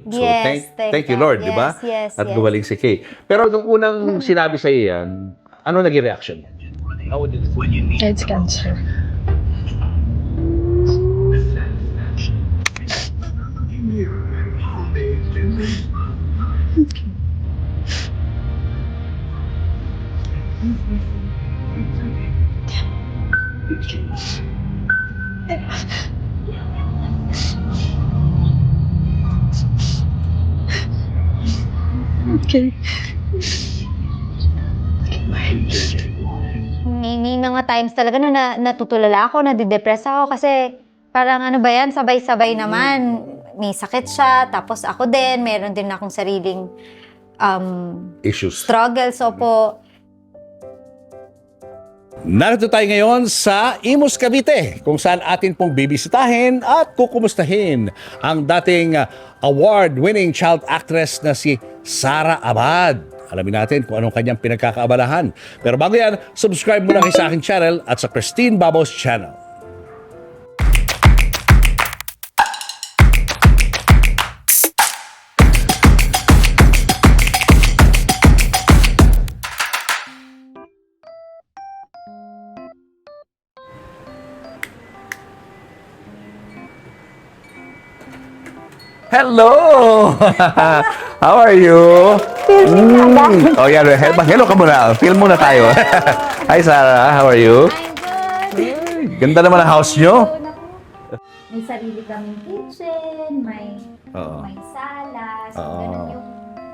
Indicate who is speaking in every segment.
Speaker 1: So,
Speaker 2: Yes,
Speaker 1: thank you, Lord, di ba?
Speaker 2: Yes,
Speaker 1: At
Speaker 2: yes.
Speaker 1: gumaling si Kay. Pero nung unang sinabi sa iyo yan, ano naging reaction mo? How would you
Speaker 3: It's cancer. Okay.
Speaker 2: May mga times talaga na natutulala ako, nadidepress ako kasi parang ano ba yan, sabay-sabay naman. May sakit siya, tapos ako din, meron din akong sariling
Speaker 1: issues?
Speaker 2: struggles. So po,
Speaker 1: Narito tayo ngayon sa Imus, Cavite, kung saan atin pong bibisitahin at kukumustahin ang dating award-winning child actress na si Sara Abad. Alamin natin kung anong kanyang pinagkakaabalahan. Pero bago yan, subscribe muna kayo sa aking channel at sa Christine Babos channel. Hello! How are you? Oh, yan. Hello ka muna. Film muna tayo. Hi, Sarah. How are you?
Speaker 2: I'm good.
Speaker 1: Ganda naman ang house nyo.
Speaker 2: May sarili kaming kitchen, may
Speaker 1: Oo.
Speaker 2: sala, so
Speaker 1: Oo.
Speaker 2: ganun yung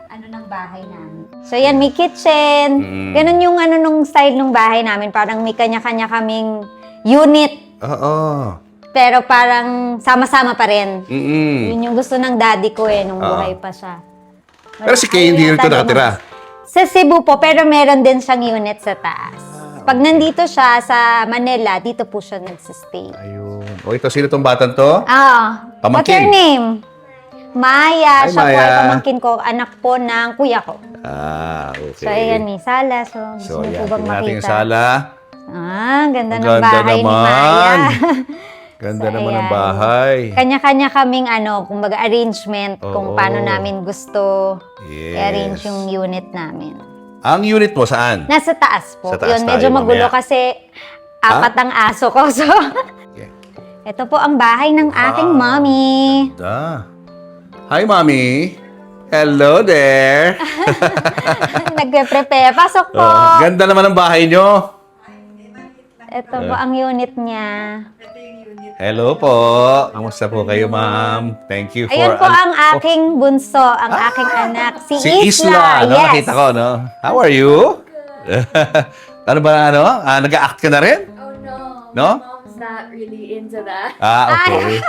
Speaker 2: ano ng bahay namin. So yan, may kitchen,
Speaker 1: Mm.
Speaker 2: ganun yung ano nung style ng bahay namin, parang may kanya-kanya kaming unit,
Speaker 1: Oo.
Speaker 2: pero parang sama-sama pa rin.
Speaker 1: Mm-mm.
Speaker 2: Yun yung gusto ng daddy ko nung
Speaker 1: Oo.
Speaker 2: buhay pa siya.
Speaker 1: Pero si Kay hindi rito nakatira.
Speaker 2: Sa Cebu po, pero meron din siyang unit sa taas. Pag nandito siya sa Manila, dito po siya nagsistay.
Speaker 1: Ayun. O ito, sino tong batang to? Pamangkin.
Speaker 2: What's your name? Maya.
Speaker 1: Hi,
Speaker 2: Siya po
Speaker 1: Maya.
Speaker 2: ay pamangkin ko, anak po ng kuya ko.
Speaker 1: Okay.
Speaker 2: So, ayan, may sala. So,
Speaker 1: So,
Speaker 2: gusto mo po
Speaker 1: yan.
Speaker 2: bang
Speaker 1: Tingnan natin yung
Speaker 2: makita?
Speaker 1: sala.
Speaker 2: Ganda
Speaker 1: Ang
Speaker 2: ng
Speaker 1: ganda
Speaker 2: bahay ni
Speaker 1: naman.
Speaker 2: Maya.
Speaker 1: Ganda
Speaker 2: So,
Speaker 1: naman ang
Speaker 2: ayan.
Speaker 1: bahay.
Speaker 2: Kanya-kanya kaming kumbaga arrangement
Speaker 1: Oo.
Speaker 2: kung paano namin gusto
Speaker 1: Yes.
Speaker 2: i-arrange yung unit namin.
Speaker 1: Ang unit mo saan?
Speaker 2: Nasa taas po.
Speaker 1: Sa taas
Speaker 2: Yun, medyo
Speaker 1: tayo
Speaker 2: magulo
Speaker 1: mamaya.
Speaker 2: kasi apat ang aso ko. So,
Speaker 1: Okay.
Speaker 2: ito po ang bahay ng aking mommy.
Speaker 1: Da. Hi, Mommy. Hello there.
Speaker 2: Nagpe-prepare. Pasok po.
Speaker 1: Ganda naman ang bahay nyo.
Speaker 2: Ito po ang unit niya.
Speaker 1: Hello po. Kamusta po kayo, ma'am? Thank you for...
Speaker 2: Ayun po ang aking bunso, ang aking anak, si
Speaker 1: Isla. No?
Speaker 2: Yes.
Speaker 1: Nakita ko, no? How are you? Ano ba, ano? Nag-a-act ka na rin?
Speaker 3: Oh no.
Speaker 1: No?
Speaker 3: Mom's not really into that.
Speaker 1: Okay.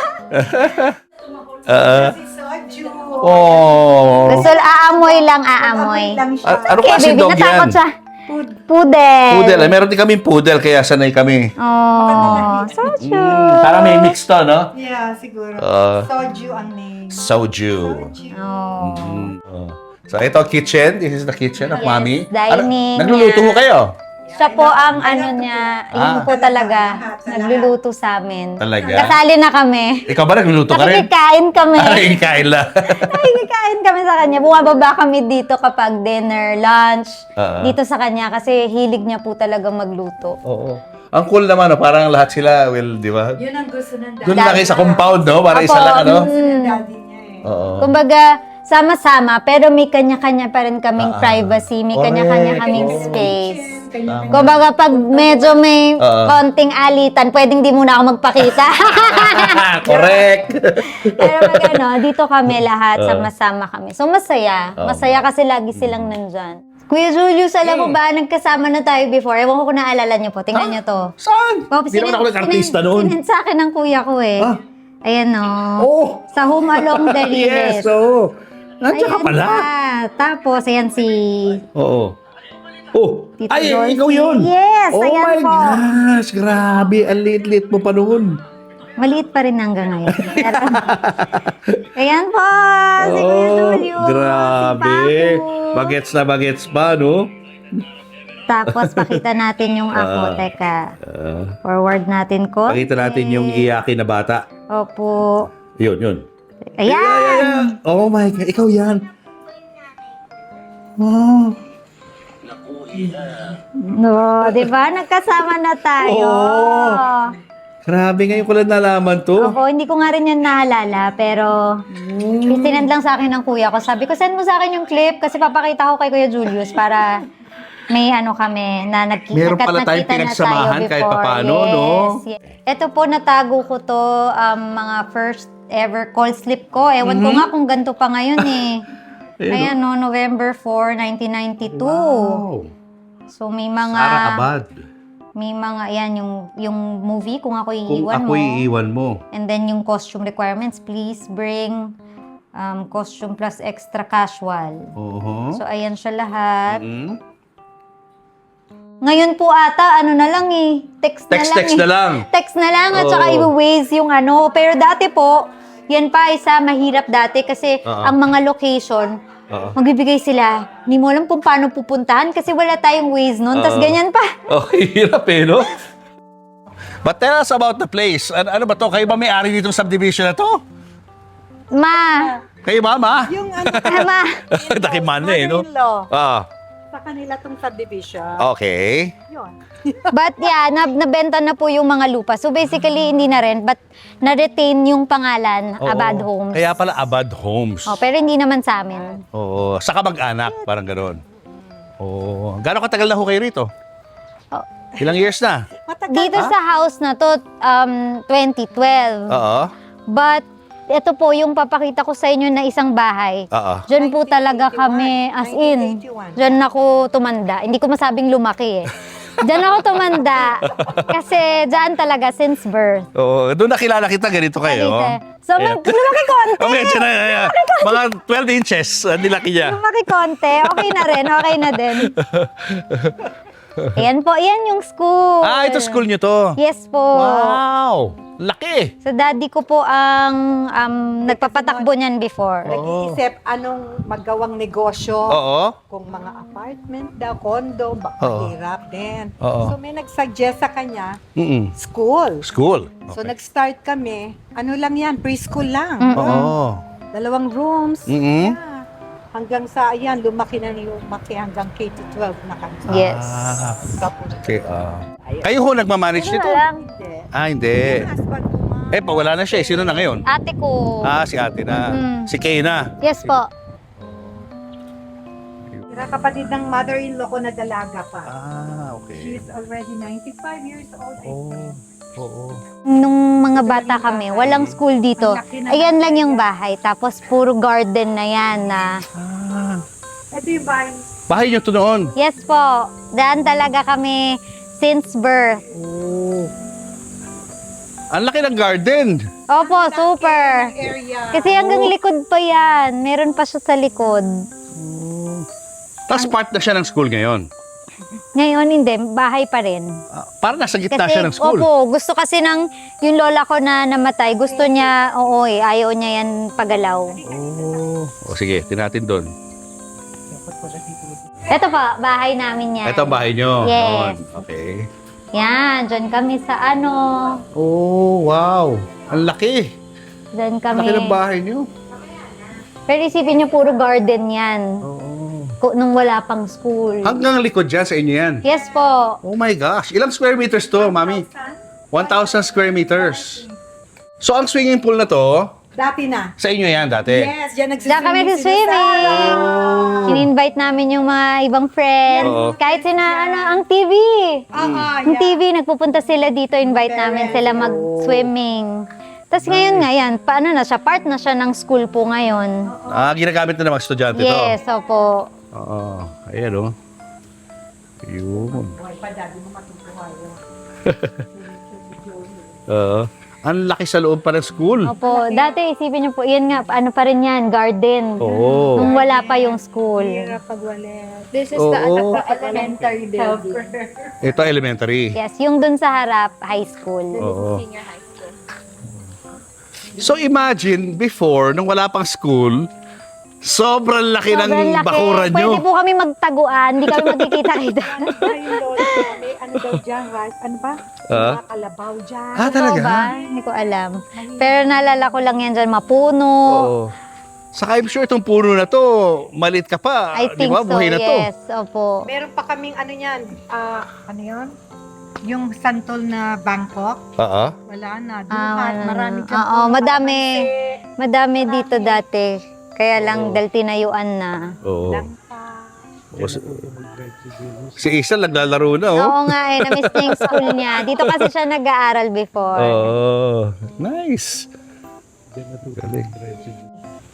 Speaker 2: Gusto, aamoy lang, aamoy.
Speaker 1: Ano
Speaker 2: Okay,
Speaker 1: kasi
Speaker 2: baby,
Speaker 1: dog
Speaker 2: natakot
Speaker 1: yan?
Speaker 2: siya. Poodle.
Speaker 1: Poodle. Meron din kaming poodle, kaya sanay kami.
Speaker 2: Oh, so cute.
Speaker 1: Parang may mix to, no?
Speaker 4: Yeah, siguro.
Speaker 1: Uh,
Speaker 4: Soju ang name.
Speaker 1: Soju.
Speaker 2: Oh.
Speaker 1: So, ito kitchen. This is the kitchen of
Speaker 2: Yes,
Speaker 1: Mommy.
Speaker 2: dining
Speaker 1: Nagluluto
Speaker 2: niya.
Speaker 1: ko kayo?
Speaker 2: Siya po ang ano niya, yun po talaga,
Speaker 4: Sa lahat.
Speaker 2: nagluluto sa amin.
Speaker 1: Talaga?
Speaker 2: Kasali na kami.
Speaker 1: Ikaw ba nagluluto ka rin?
Speaker 2: Nakikikain kami.
Speaker 1: Ay, kain lang.
Speaker 2: Nakikikain kami sa kanya. Bumababa kami dito kapag dinner, lunch. Dito sa kanya kasi hilig niya po talaga magluto.
Speaker 1: Oo. Ang cool naman, no? Parang lahat sila, well, di ba?
Speaker 4: Yun ang gusto ng daddy.
Speaker 1: Doon lang kayo sa compound, no? Para isa
Speaker 2: Apo,
Speaker 1: lang, ano?
Speaker 4: Ng daddy niya eh.
Speaker 1: Oo.
Speaker 2: Kumbaga, sama-sama, pero may kanya-kanya pa rin kaming privacy, may kanya-kanya
Speaker 1: Correct.
Speaker 2: kaming
Speaker 1: Oo.
Speaker 2: space.
Speaker 4: Kanya-kanya.
Speaker 2: Kumbaga, pag medyo may konting alitan, pwedeng di muna ako magpakita.
Speaker 1: Correct.
Speaker 2: Pero pag dito kami lahat, sama-sama kami. So, masaya. Masaya kasi lagi silang nandyan. Kuya Julius, alam mo ba, nagkasama na tayo before. Ewan ko kung naalala niyo po. Tingnan niyo to.
Speaker 1: Saan?
Speaker 2: Oh,
Speaker 1: Hindi naman ako nag-artista noon.
Speaker 2: Sinend sa akin ng kuya ko eh.
Speaker 1: Ah.
Speaker 2: Ayan o.
Speaker 1: Oh!
Speaker 2: Sa Home Along the
Speaker 1: Yes,
Speaker 2: Riles.
Speaker 1: oo. Nandiyan ka
Speaker 2: Ayan
Speaker 1: pala.
Speaker 2: pa. Tapos, ayan si
Speaker 1: Oo. Oh,
Speaker 2: Tito
Speaker 1: ay,
Speaker 2: Dolphy.
Speaker 1: ikaw yun.
Speaker 2: Yes,
Speaker 1: oh
Speaker 2: ayan
Speaker 1: my
Speaker 2: po.
Speaker 1: gosh, grabe. Ang liit-liit mo pa noon.
Speaker 2: Maliit pa rin hanggang ngayon. Pero, ayan po. Si Kuya Julius.
Speaker 1: Grabe.
Speaker 2: Si Paco.
Speaker 1: Bagets na bagets pa, no?
Speaker 2: Tapos, pakita natin yung ako. Teka. Forward natin ko.
Speaker 1: Pakita natin yung iyakin na bata.
Speaker 2: Opo.
Speaker 1: Yun, yun.
Speaker 2: Ayan!
Speaker 1: Oh my God, ikaw yan. Wow.
Speaker 2: No, di ba? Nagkasama na tayo.
Speaker 1: Oo. Grabe, ngayon ko lang nalaman to.
Speaker 2: Ako, hindi ko nga rin yan naalala, pero sinend lang sa akin ng kuya ko. Sabi ko, send mo sa akin yung clip kasi papakita ko kay Kuya Julius para may ano kami na
Speaker 1: Meron pala tayong pinagsamahan kahit papaano, no?
Speaker 2: Yes. Ito po, natago ko to mga first ever call slip ko. Ewan ko nga kung ganito pa ngayon eh. Ayan, no, November 4, 1992.
Speaker 1: Wow.
Speaker 2: So, may mga...
Speaker 1: Sarah Abad.
Speaker 2: May mga, yan, yung movie, kung ako
Speaker 1: Kung
Speaker 2: iiwan
Speaker 1: ako
Speaker 2: mo.
Speaker 1: iiwan mo.
Speaker 2: And then yung costume requirements, please bring costume plus extra casual.
Speaker 1: Oo.
Speaker 2: So, ayan siya lahat.
Speaker 1: Mm.
Speaker 2: Ngayon po ata, ano na lang eh. Text
Speaker 1: Text
Speaker 2: na lang.
Speaker 1: na lang.
Speaker 2: Text na lang at
Speaker 1: Oo.
Speaker 2: saka i-waze yung ano. Pero dati po, yan pa isa mahirap dati kasi ang mga location, magbibigay sila. Hindi mo alam kung paano pupuntahan kasi wala tayong Waze noon. Tas ganyan pa.
Speaker 1: Oh, hirap eh, no? But tell us about the place. Ano ba to? Kayo ba may-ari nitong subdivision na to?
Speaker 2: Ma!
Speaker 1: Kayo ba, ma?
Speaker 4: Yung ano,
Speaker 2: Ma!
Speaker 1: Takiman na eh, no?
Speaker 4: mother-in-law,
Speaker 1: Ah,
Speaker 4: sa kanila tong subdivision.
Speaker 1: okay.
Speaker 4: Yun.
Speaker 2: But yeah, nabenta na po yung mga lupa. So basically, hindi na rin. But na-retain yung pangalan, Abad Homes.
Speaker 1: Kaya pala Abad Homes.
Speaker 2: Oh, pero hindi naman sa amin.
Speaker 1: Oo. Sa kamag-anak, parang gano'n. Oo. Gano'ng katagal na ho kayo rito?
Speaker 2: Oh.
Speaker 1: Ilang years na?
Speaker 4: Matagal.
Speaker 2: Dito sa house na to, 2012.
Speaker 1: Oo.
Speaker 2: But ito po yung papakita ko sa inyo na isang bahay.
Speaker 1: Oo.
Speaker 2: Diyan po talaga kami, as in,
Speaker 4: 1981.
Speaker 2: diyan ako tumanda. Hindi ko masabing lumaki eh. Diyan ako tumanda. Kasi diyan talaga since birth.
Speaker 1: Oo. Doon nakilala kita, ganito kayo.
Speaker 2: Cavite. So,
Speaker 1: Yeah.
Speaker 2: lumaki konti.
Speaker 1: Okay, dyan na. Mga 12 inches, ang nilaki niya.
Speaker 2: Lumaki konti. Okay na rin. Okay na din. Ayan po. Ayan yung school.
Speaker 1: Ah, ito school nyo to.
Speaker 2: Yes po.
Speaker 1: Wow! Laki!
Speaker 2: So, daddy ko po ang nagpapatakbo niyan before.
Speaker 4: Nag-iisip anong magawang negosyo.
Speaker 1: Oo.
Speaker 4: Kung mga apartment daw, condo,
Speaker 1: Oo.
Speaker 4: mahirap din.
Speaker 1: Oo.
Speaker 4: So may nag-suggest sa kanya,
Speaker 1: Mm-mm.
Speaker 4: school.
Speaker 1: School.
Speaker 4: So nag-start kami, ano lang yan, preschool lang.
Speaker 1: Oo.
Speaker 4: 2 rooms.
Speaker 1: Mm-mm.
Speaker 4: Yeah. Hanggang sa, ayan, lumaki hanggang K-12 na kami.
Speaker 2: Yes.
Speaker 1: Ah,
Speaker 4: Tapos,
Speaker 1: okay. Kayo ho nagmamanage
Speaker 2: Ano
Speaker 1: nito?
Speaker 2: na lang.
Speaker 4: hindi.
Speaker 1: Ah, hindi.
Speaker 4: Yung husband ko, ma.
Speaker 1: Eh, wala na siya. Sino na ngayon?
Speaker 2: Ate ko.
Speaker 1: Ah, si ate na. Si Kay na.
Speaker 2: Yes po.
Speaker 4: Kapatid ng mother-in-law ko na dalaga pa.
Speaker 1: Ah, okay.
Speaker 4: She's already 95 years old.
Speaker 1: Oo. Oo.
Speaker 2: Nung mga bata kami, walang school dito. Ayan lang yung bahay. Tapos puro garden na yan na...
Speaker 1: Ah.
Speaker 4: Ito yung bahay.
Speaker 1: Bahay niyo to noon?
Speaker 2: Yes po. Daan talaga kami since birth.
Speaker 1: Oo. Ang laki ng garden.
Speaker 2: Opo, super.
Speaker 4: Area.
Speaker 2: Kasi hanggang likod pa yan. Meron pa siya sa likod.
Speaker 1: Tapos part na siya ng school ngayon.
Speaker 2: Ngayon hindi, bahay pa rin.
Speaker 1: Para nasa gitna
Speaker 2: Kasi,
Speaker 1: siya ng school.
Speaker 2: opo, gusto kasi ng yung lola ko na namatay, gusto niya, oo eh, ayaw niya yan pagalaw.
Speaker 1: Oh. O sige, tinatin doon.
Speaker 2: Ito pa, bahay namin yan.
Speaker 1: Ito ang bahay niyo.
Speaker 2: Yes.
Speaker 1: Noon. Okay.
Speaker 2: Yan, dyan kami sa ano,
Speaker 1: Oh, wow. Ang laki.
Speaker 2: dyan kami.
Speaker 1: Laki ng bahay niyo.
Speaker 2: Pero isipin niyo, puro garden yan.
Speaker 1: Oo.
Speaker 2: Nung wala pang school.
Speaker 1: Hanggang likod dyan sa inyo yan.
Speaker 2: Yes po.
Speaker 1: Oh my gosh. Ilang square meters to, mami? 1,000 square meters. So, ang swimming pool na to,
Speaker 4: Dati na.
Speaker 1: sa inyo yan dati?
Speaker 4: Yes, dyan
Speaker 2: Diyan kami
Speaker 4: nagsiswimming
Speaker 2: swimming. In-invite namin yung mga ibang friends.
Speaker 1: Oo.
Speaker 2: Kahit ang TV. Ang TV, nagpupunta sila dito, invite namin sila mag-swimming. Tapos ngayon nga yan, paano na siya? Part na siya ng school po ngayon.
Speaker 1: Ah, ginagamit na ng mga estudyante to?
Speaker 2: Yes, opo.
Speaker 1: Oo. Ayan o. Yun.
Speaker 4: Buhay pa, daddy mo matutuwa yun.
Speaker 1: Oo. Ang laki sa loob pa ng school.
Speaker 2: Opo. Dati isipin niyo po, yan nga, ano pa rin yan, garden.
Speaker 1: Oo.
Speaker 2: Nung wala pa yung school.
Speaker 4: Hirap pag wala.
Speaker 3: This is
Speaker 1: Oo.
Speaker 3: the elementary building.
Speaker 1: Ito elementary.
Speaker 2: Yes, yung dun sa harap, high school.
Speaker 1: Oo.
Speaker 3: Senior high school.
Speaker 1: So imagine, before, nung wala pang school, Sobrang laki ng
Speaker 2: Sobrang laki.
Speaker 1: bakuran nyo.
Speaker 2: Pwede po kami magtaguan, hindi kami magkikita-kita.
Speaker 4: Yung lolo ko, may ano daw dyan, rice, ano ba? Mga kalabaw dyan.
Speaker 1: Ah, talaga?
Speaker 2: Totoo ba? Hindi ko alam. Pero naalala ko lang yan dyan, mapuno.
Speaker 1: Oo. Saka I'm sure itong puno na to, malit ka pa.
Speaker 2: I
Speaker 1: Di
Speaker 2: think
Speaker 1: ba?
Speaker 2: so,
Speaker 1: Buhay na to.
Speaker 2: yes. Opo.
Speaker 4: Meron pa kaming ano yan, ano yun? Yung santol na Bangkok.
Speaker 1: Oo.
Speaker 4: Wala na.
Speaker 2: Ah,
Speaker 4: Duhat,
Speaker 2: wala
Speaker 4: marami
Speaker 2: na.
Speaker 4: dyan.
Speaker 2: Oo, madami. Madami dito
Speaker 4: Marami.
Speaker 2: dati. Kaya lang
Speaker 1: Oo.
Speaker 2: dahil tinayuan na.
Speaker 1: Oo.
Speaker 4: Langka.
Speaker 1: Si Isa naglalaro na, oh.
Speaker 2: Oo nga eh, na-miss niya yung school niya. Dito kasi siya nag-aaral before.
Speaker 1: Oh, nice. Galing.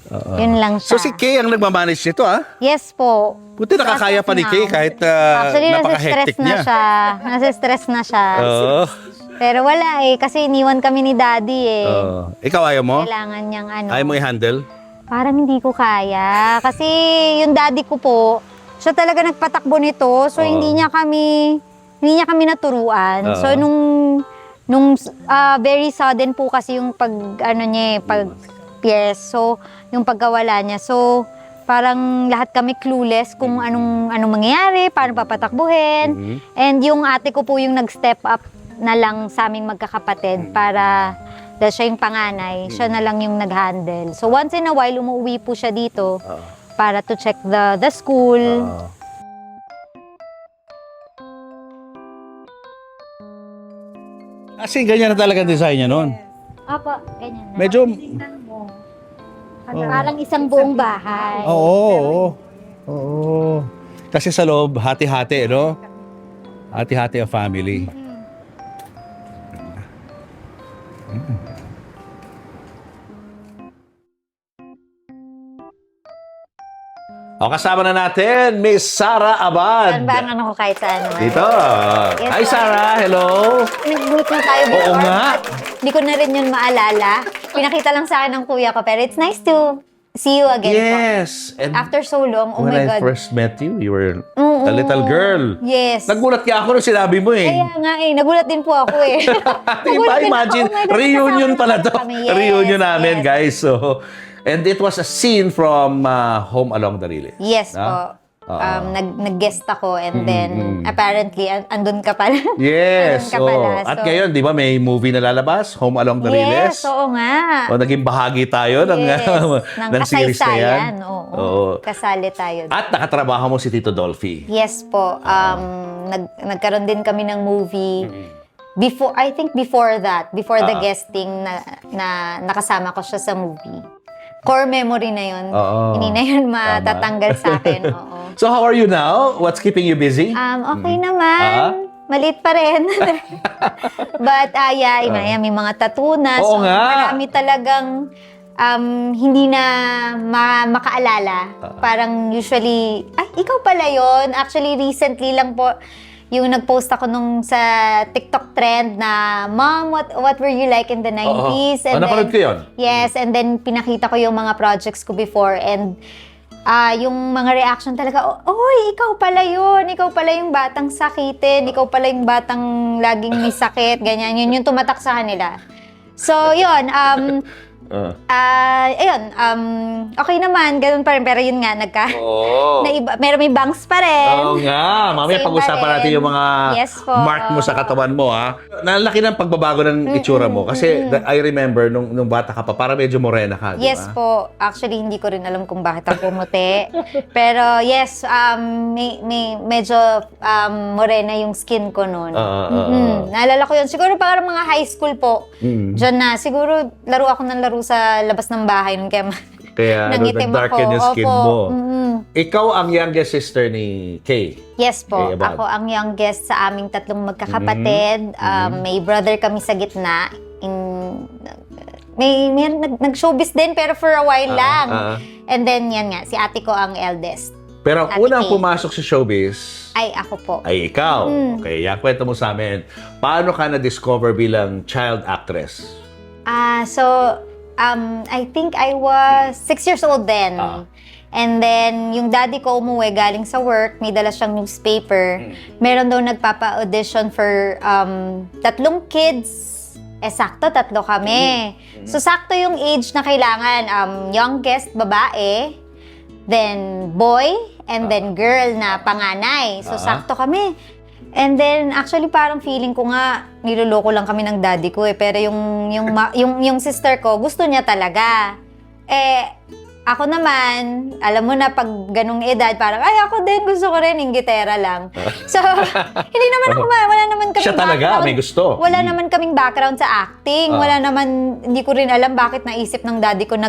Speaker 1: Oo.
Speaker 2: Yun lang siya.
Speaker 1: So si Kay ang nagmamanage nito, ah?
Speaker 2: Yes po.
Speaker 1: Buti nakakaya pa ni Kay kahit
Speaker 2: Actually,
Speaker 1: napaka-hectic
Speaker 2: nasa-stress na
Speaker 1: niya.
Speaker 2: siya. Nasa-stress na siya.
Speaker 1: Oo.
Speaker 2: Pero wala eh, kasi iniwan kami ni Daddy eh.
Speaker 1: Oo. Ikaw ayaw mo?
Speaker 2: Kailangan niyang ano.
Speaker 1: Ayaw mo i-handle?
Speaker 2: Parang hindi ko kaya. Kasi yung daddy ko po, siya talaga nagpatakbo nito. So
Speaker 1: Oo.
Speaker 2: hindi niya kami naturuan.
Speaker 1: Oo.
Speaker 2: So nung very sudden po kasi yung pag ano niya, pag yes. So yung pagkawala niya. So parang lahat kami clueless kung anong mangyayari, paano papatakbuhin.
Speaker 1: Mhm.
Speaker 2: And yung ate ko po yung nag-step up na lang sa aming magkakapatid para dahil siya yung panganay, siya na lang yung nag-handle. So once in a while, umuwi po siya dito
Speaker 1: Oo.
Speaker 2: para to check the school.
Speaker 1: Oo. Kasi ganyan na talaga ang design niya noon.
Speaker 2: Apo, ganyan na.
Speaker 1: Medyo,
Speaker 4: Tingnan mo.
Speaker 2: Parang isang buong bahay.
Speaker 1: oo. Oo. Kasi sa loob, hati-hati, no? Hati-hati ang family. O, kasama na natin, Miss Sarah Abad.
Speaker 2: Saan ba ang ano ko kahit saan?
Speaker 1: Dito.
Speaker 2: Yes,
Speaker 1: Hi, Sarah. Hello.
Speaker 2: Nag-group na tayo before.
Speaker 1: Oo nga.
Speaker 2: Hindi ko na rin yun maalala. Pinakita lang sa akin ng kuya ko. Pero it's nice to see you again po.
Speaker 1: Yes. And
Speaker 2: After so long, oh
Speaker 1: when
Speaker 2: my
Speaker 1: I
Speaker 2: God.
Speaker 1: first met you, you were
Speaker 2: Oo.
Speaker 1: a little girl.
Speaker 2: Yes.
Speaker 1: Nagulat ka ako nung sinabi mo eh.
Speaker 2: Kaya nga eh, nagulat din po ako eh.
Speaker 1: Diba, imagine,
Speaker 2: Oh my God,
Speaker 1: reunion
Speaker 2: kasama
Speaker 1: pala
Speaker 2: na
Speaker 1: to.
Speaker 2: kami. Yes,
Speaker 1: Reunion namin,
Speaker 2: yes.
Speaker 1: guys. So, and it was a scene from Home Along the Riles.
Speaker 2: Yes
Speaker 1: No?
Speaker 2: po.
Speaker 1: Oo.
Speaker 2: Nag-guest ako and then apparently andun ka pala.
Speaker 1: Yes.
Speaker 2: Andun ka pala.
Speaker 1: At ngayon, di ba, may movie na lalabas, Home Along the Riles.
Speaker 2: Yes, oo nga.
Speaker 1: O, naging bahagi tayo ng,
Speaker 2: Yes,
Speaker 1: ng series na yan.
Speaker 2: kasaysayan, oo.
Speaker 1: Oo.
Speaker 2: Kasali tayo.
Speaker 1: At nakatrabaho mo si Tito Dolphy.
Speaker 2: Yes po. Nagkaroon din kami ng movie. Before, I think before that, before the guesting na nakasama ko siya sa movie. Core memory na yun.
Speaker 1: Oo.
Speaker 2: Hindi na yun matatanggal sa akin. Oo.
Speaker 1: So, how are you now? What's keeping you busy?
Speaker 2: Okay naman. Maliit pa rin. But, yeah, may mga tattoo na.
Speaker 1: Oo
Speaker 2: So,
Speaker 1: nga.
Speaker 2: marami talagang hindi na makaalala. Parang usually, ay, ikaw pala yon. Actually, recently lang po, yung nag-post ako nung sa TikTok trend na, Mom, what were you like in the 90s?
Speaker 1: Oo. Napanood ko yun.
Speaker 2: Yes, and then pinakita ko yung mga projects ko before and yung mga reaction talaga, oy, ikaw pala yun, ikaw pala yung batang sakitin, ikaw pala yung batang laging may sakit, ganyan, yun yung tumatak sa kanila. So, yun, ayun, okay naman, ganun pa rin, pero yun nga,
Speaker 1: Oo.
Speaker 2: meron may bangs pa rin.
Speaker 1: Oo nga. Mamaya
Speaker 2: Same
Speaker 1: pag-usapan
Speaker 2: pa rin.
Speaker 1: natin yung mga
Speaker 2: Yes po.
Speaker 1: mark mo sa katawan mo, ha? Nalaki ng pagbabago ng itsura mo. Kasi I remember, nung bata ka pa, para medyo morena ka, di ba?
Speaker 2: Yes po. Actually, hindi ko rin alam kung bakit ako pumuti. Pero yes, may medyo morena yung skin ko noon. Naalala ko yun. Siguro parang mga high school po. Diyan na. Siguro laro ako ng laro sa labas ng bahay nun.
Speaker 1: Kaya
Speaker 2: nangitim
Speaker 1: nag-darken
Speaker 2: ako.
Speaker 1: yung skin
Speaker 2: Opo.
Speaker 1: mo. Ikaw ang youngest sister ni Kay.
Speaker 2: Yes po.
Speaker 1: Kay Abad.
Speaker 2: Ako ang youngest sa aming tatlong magkakapatid. May brother kami sa gitna. May nag-showbiz din pero for a while lang. And then yan nga, si ate ko ang eldest.
Speaker 1: Pero ang
Speaker 2: Ate
Speaker 1: unang
Speaker 2: Kay.
Speaker 1: pumasok sa showbiz
Speaker 2: Ay, ako po.
Speaker 1: ay ikaw. Okay, yan, kwento mo sa amin. Paano ka na-discover bilang child actress?
Speaker 2: I think I was 6 years old then. And then, yung daddy ko umuwi galing sa work, may dala siyang newspaper. Meron daw nagpapa-audition for 3 kids. Sakto, 3 kami. So, sakto yung age na kailangan. Youngest, babae. then boy, and then girl na panganay. So, sakto kami. And then, actually, parang feeling ko nga, niloloko lang kami ng daddy ko eh. Pero yung sister ko, gusto niya talaga. Eh, ako naman, alam mo na pag ganung edad, parang, ay, ako din, gusto ko rin, inggitera lang. So, hindi naman ako, wala naman kaming
Speaker 1: Siya talaga,
Speaker 2: background.
Speaker 1: may gusto.
Speaker 2: Wala naman kaming background sa acting. Wala naman, hindi ko rin alam bakit naisip ng daddy ko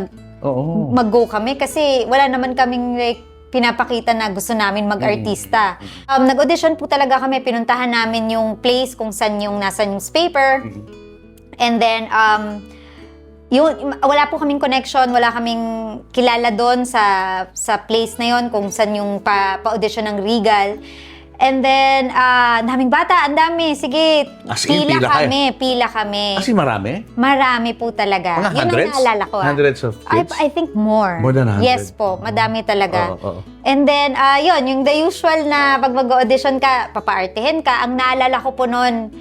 Speaker 2: mag-go kami. Kasi wala naman kaming like, pinapakita na gusto namin mag-artista. Nag-audition po talaga kami, pinuntahan namin yung place kung saan yung nasa newspaper. And then, wala po kaming connection, wala kaming kilala doon sa place na yon kung saan yung pa-audition ng Regal. And then, daming bata, ang dami. Sige,
Speaker 1: As in,
Speaker 2: pila kami.
Speaker 1: Kasi marami?
Speaker 2: Marami po talaga.
Speaker 1: Mga
Speaker 2: Yun
Speaker 1: hundreds?
Speaker 2: ang naalala ko.
Speaker 1: Hundreds of kids?
Speaker 2: I think more.
Speaker 1: More than 100?
Speaker 2: Yes po, madami talaga.
Speaker 1: Oo.
Speaker 2: And then, yun, yung the usual na pag mag-audition ka, papaartihin ka, ang naalala ko po noon,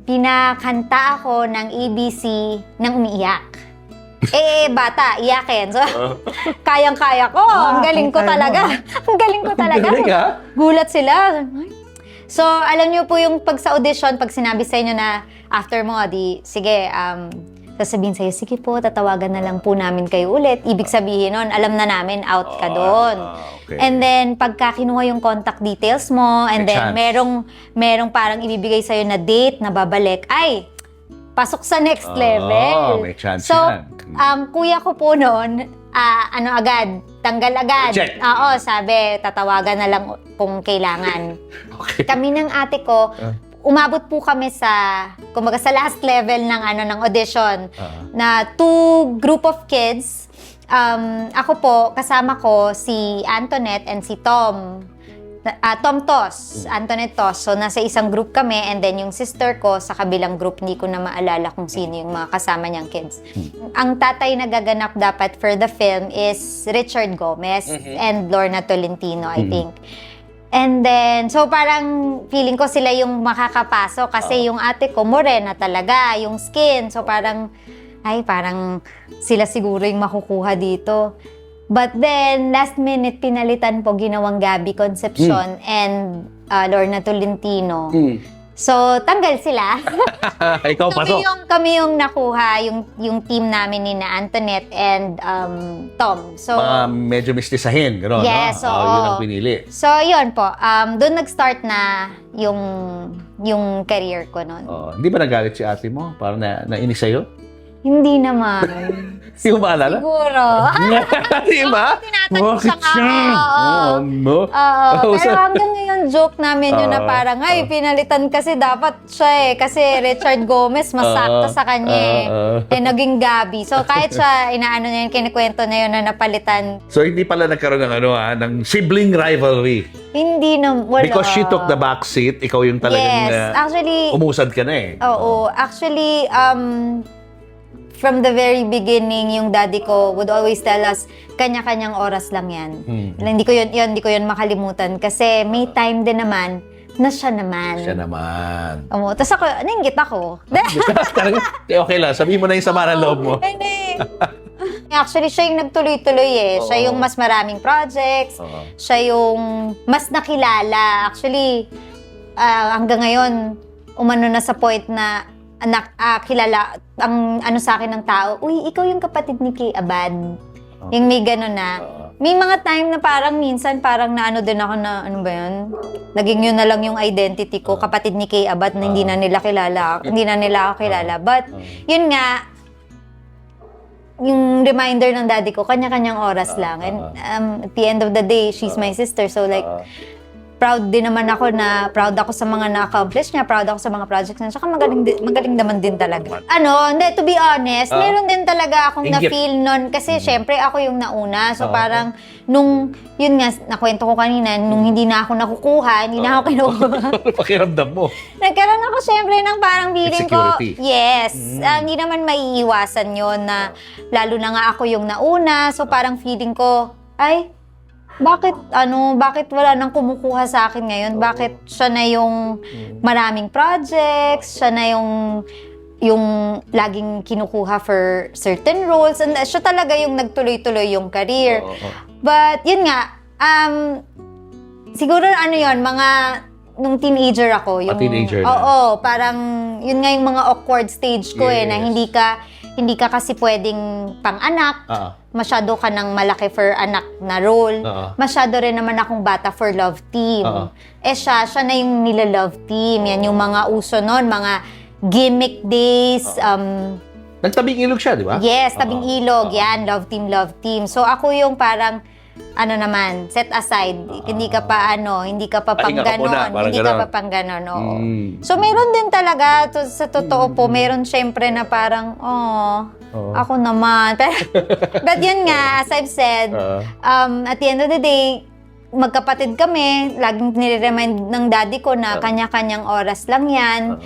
Speaker 2: pinakanta ako ng ABC nang umiiyak. Bata, iyakin. So, kayang-kaya ko. Ang galing ko talaga. Ang galing ko talaga.
Speaker 1: Galing, ha?
Speaker 2: Gulat sila. So, alam niyo po yung pag sa audition, pag sinabi sa inyo na after mo, sige, sasabihin sa'yo, sige po, tatawagan na lang po namin kayo ulit. Ibig sabihin nun, alam na namin, out ka doon.
Speaker 1: Okay.
Speaker 2: And then, pagka kinuha yung contact details mo, and
Speaker 1: May
Speaker 2: then
Speaker 1: chance.
Speaker 2: merong parang ibibigay sa'yo na date na babalik, ay, pasok sa next level.
Speaker 1: May chance
Speaker 2: so,
Speaker 1: yan.
Speaker 2: kuya ko po noon, agad, tanggal agad.
Speaker 1: Check.
Speaker 2: Oo, sabi, tatawagan na lang kung kailangan.
Speaker 1: Okay.
Speaker 2: Kami ng ate ko, umabot po kami sa, kumbaga sa last level ng audition, na 2 group of kids. Ako po, kasama ko si Antoinette and si Tom. Tom Tos, Antoinette Tos. So, nasa isang group kami, and then yung sister ko sa kabilang group, hindi ko na maalala kung sino yung mga kasama niyang kids. Ang tatay na gaganap dapat for the film is Richard Gomez and Lorna Tolentino, I think. And then, so parang feeling ko sila yung makakapasok kasi yung ate ko, morena talaga, yung skin. So parang sila siguro yung makukuha dito. But then, last minute, pinalitan po, ginawang Gabby Concepcion and Lorna Tolentino. So, tanggal sila.
Speaker 1: Ikaw pasok.
Speaker 2: Kami yung nakuha, yung team namin ni na Antoinette and Tom. So,
Speaker 1: Medyo mistisahin, gano'n,
Speaker 2: yes,
Speaker 1: no?
Speaker 2: oo.
Speaker 1: Yun ang pinili.
Speaker 2: So, yun po. Doon nag-start na yung career ko noon.
Speaker 1: Hindi ba nagalit si ate mo? Parang nainis sa'yo?
Speaker 2: Hindi naman.
Speaker 1: Hindi mo maalala?
Speaker 2: Siguro.
Speaker 1: Di ba?
Speaker 2: Tinatanong siya nga.
Speaker 1: Oo.
Speaker 2: Pero hanggang ngayon, joke namin yun na parang, ay, pinalitan kasi dapat siya Kasi Richard Gomez, mas sakto sa kanya naging Gabby. So, kahit siya, inaano niya yun, kinikwento niya yun na napalitan.
Speaker 1: So, hindi pala nagkaroon ng sibling rivalry.
Speaker 2: Hindi na, wala.
Speaker 1: Because she took the back seat, ikaw yung talagang
Speaker 2: actually,
Speaker 1: umusad ka na eh.
Speaker 2: Oo. Actually, from the very beginning, yung daddy ko would always tell us, kanya-kanyang oras lang yan. Hindi ko yun makalimutan. Kasi may time din naman na siya naman.
Speaker 1: Siya naman.
Speaker 2: Tapos ako, nainggit ako.
Speaker 1: Okay lang, sabihin mo na yung sama ng loob mo.
Speaker 2: Hindi. Actually, siya yung nagtuloy-tuloy Siya yung mas maraming projects. Siya yung mas nakilala. Actually, hanggang ngayon, umano na sa point na kilala ang ano sa akin ng tao, uy, ikaw yung kapatid ni Kay Abad. Yung may gano'n na. May mga time na parang minsan parang naano din ako na, ano ba yun? Naging yun na lang yung identity ko, kapatid ni Kay Abad na hindi na nila ako kilala. But, yun nga, yung reminder ng daddy ko, kanya-kanyang oras lang. And at the end of the day, she's my sister. So like, proud din naman ako na proud ako sa mga na-accomplish niya, proud ako sa mga projects niya. Saka magaling naman din talaga. To be honest, meron din talaga akong na-feel nun kasi syempre ako yung nauna. So parang yun nga, nakwento ko kanina, nung hindi na ako nakukuha, hindi na ako kinukuha.
Speaker 1: Pakiramdam mo.
Speaker 2: Nagkaroon ako syempre ng parang feeling ko,
Speaker 1: insecurity.
Speaker 2: yes, hindi naman maiiwasan yun na lalo na nga ako yung nauna. So parang feeling ko, ay, bakit wala nang kumukuha sa akin ngayon? Bakit siya na yung maraming projects, siya na yung yung laging kinukuha for certain roles, and siya talaga yung nagtuloy-tuloy yung career. But yun nga, siguro ano yun, mga nung teenager ako, yung
Speaker 1: teenager na.
Speaker 2: oo, parang yun nga yung mga awkward stage ko na hindi ka kasi pwedeng pang-anak. Masyado ka nang malaki for anak na role. Masyado rin naman akong bata for love team. Siya na yung nila-love team. Yan yung mga uso nun, mga gimmick days.
Speaker 1: Nagtabing ilog siya, di ba?
Speaker 2: Yes, tabing ilog. Yan, love team, love team. So ako yung parang, ano naman, set aside. Hindi ka pa hindi ka pa pang
Speaker 1: Pahinga ka muna,
Speaker 2: ganon.
Speaker 1: parang
Speaker 2: Hindi ka
Speaker 1: ganon.
Speaker 2: pa pang ganon, oo. So meron din talaga, sa totoo po, meron syempre na parang, ako naman. But yun nga, as I've said, at the end of the day, magkapatid kami, laging nire-remind ng daddy ko na kanya-kanyang oras lang yan.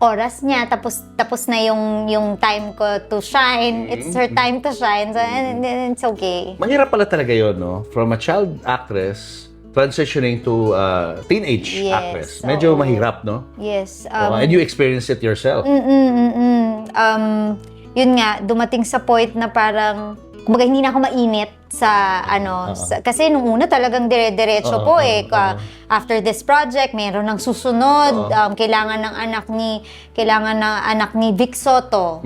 Speaker 2: Oras niya, tapos na yung time ko to shine. It's her time to shine. So, and it's okay.
Speaker 1: Mahirap pala talaga yun, no? From a child actress, transitioning to teenage actress. Medyo mahirap, no?
Speaker 2: Yes.
Speaker 1: And you experienced it yourself.
Speaker 2: Yun nga, dumating sa point na parang, kumbaga hindi na ako mainit sa kasi nung una talagang dire-diretso po after this project mayroon ng susunod, kailangan ng anak ni Vic Soto.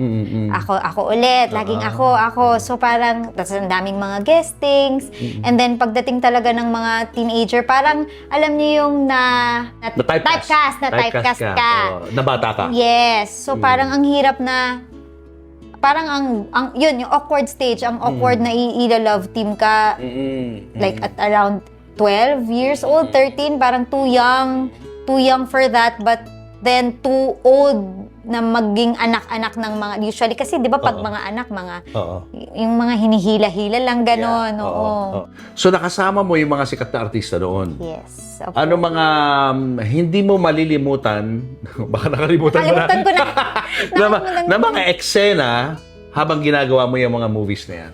Speaker 2: Ako ulit, laging ako. So parang tas ang daming mga guestings, and then pagdating talaga ng mga teenager, parang alam niyo yung typecast ka.
Speaker 1: Na bata ka.
Speaker 2: Yes. So parang ang hirap na parang yun, yung awkward stage, ang awkward na i-love team ka, like at around 12 years old, 13, parang too young for that, but then too old na maging anak-anak ng mga, usually kasi di ba pag mga anak, yung mga hinihila-hila lang gano'n,
Speaker 1: So nakasama mo yung mga sikat na artista doon?
Speaker 2: Yes.
Speaker 1: Ano mga hindi mo malilimutan, baka nakalimutan mo na,
Speaker 2: Kalimutan ko na.
Speaker 1: na mga eksena habang ginagawa mo yung mga movies na yan?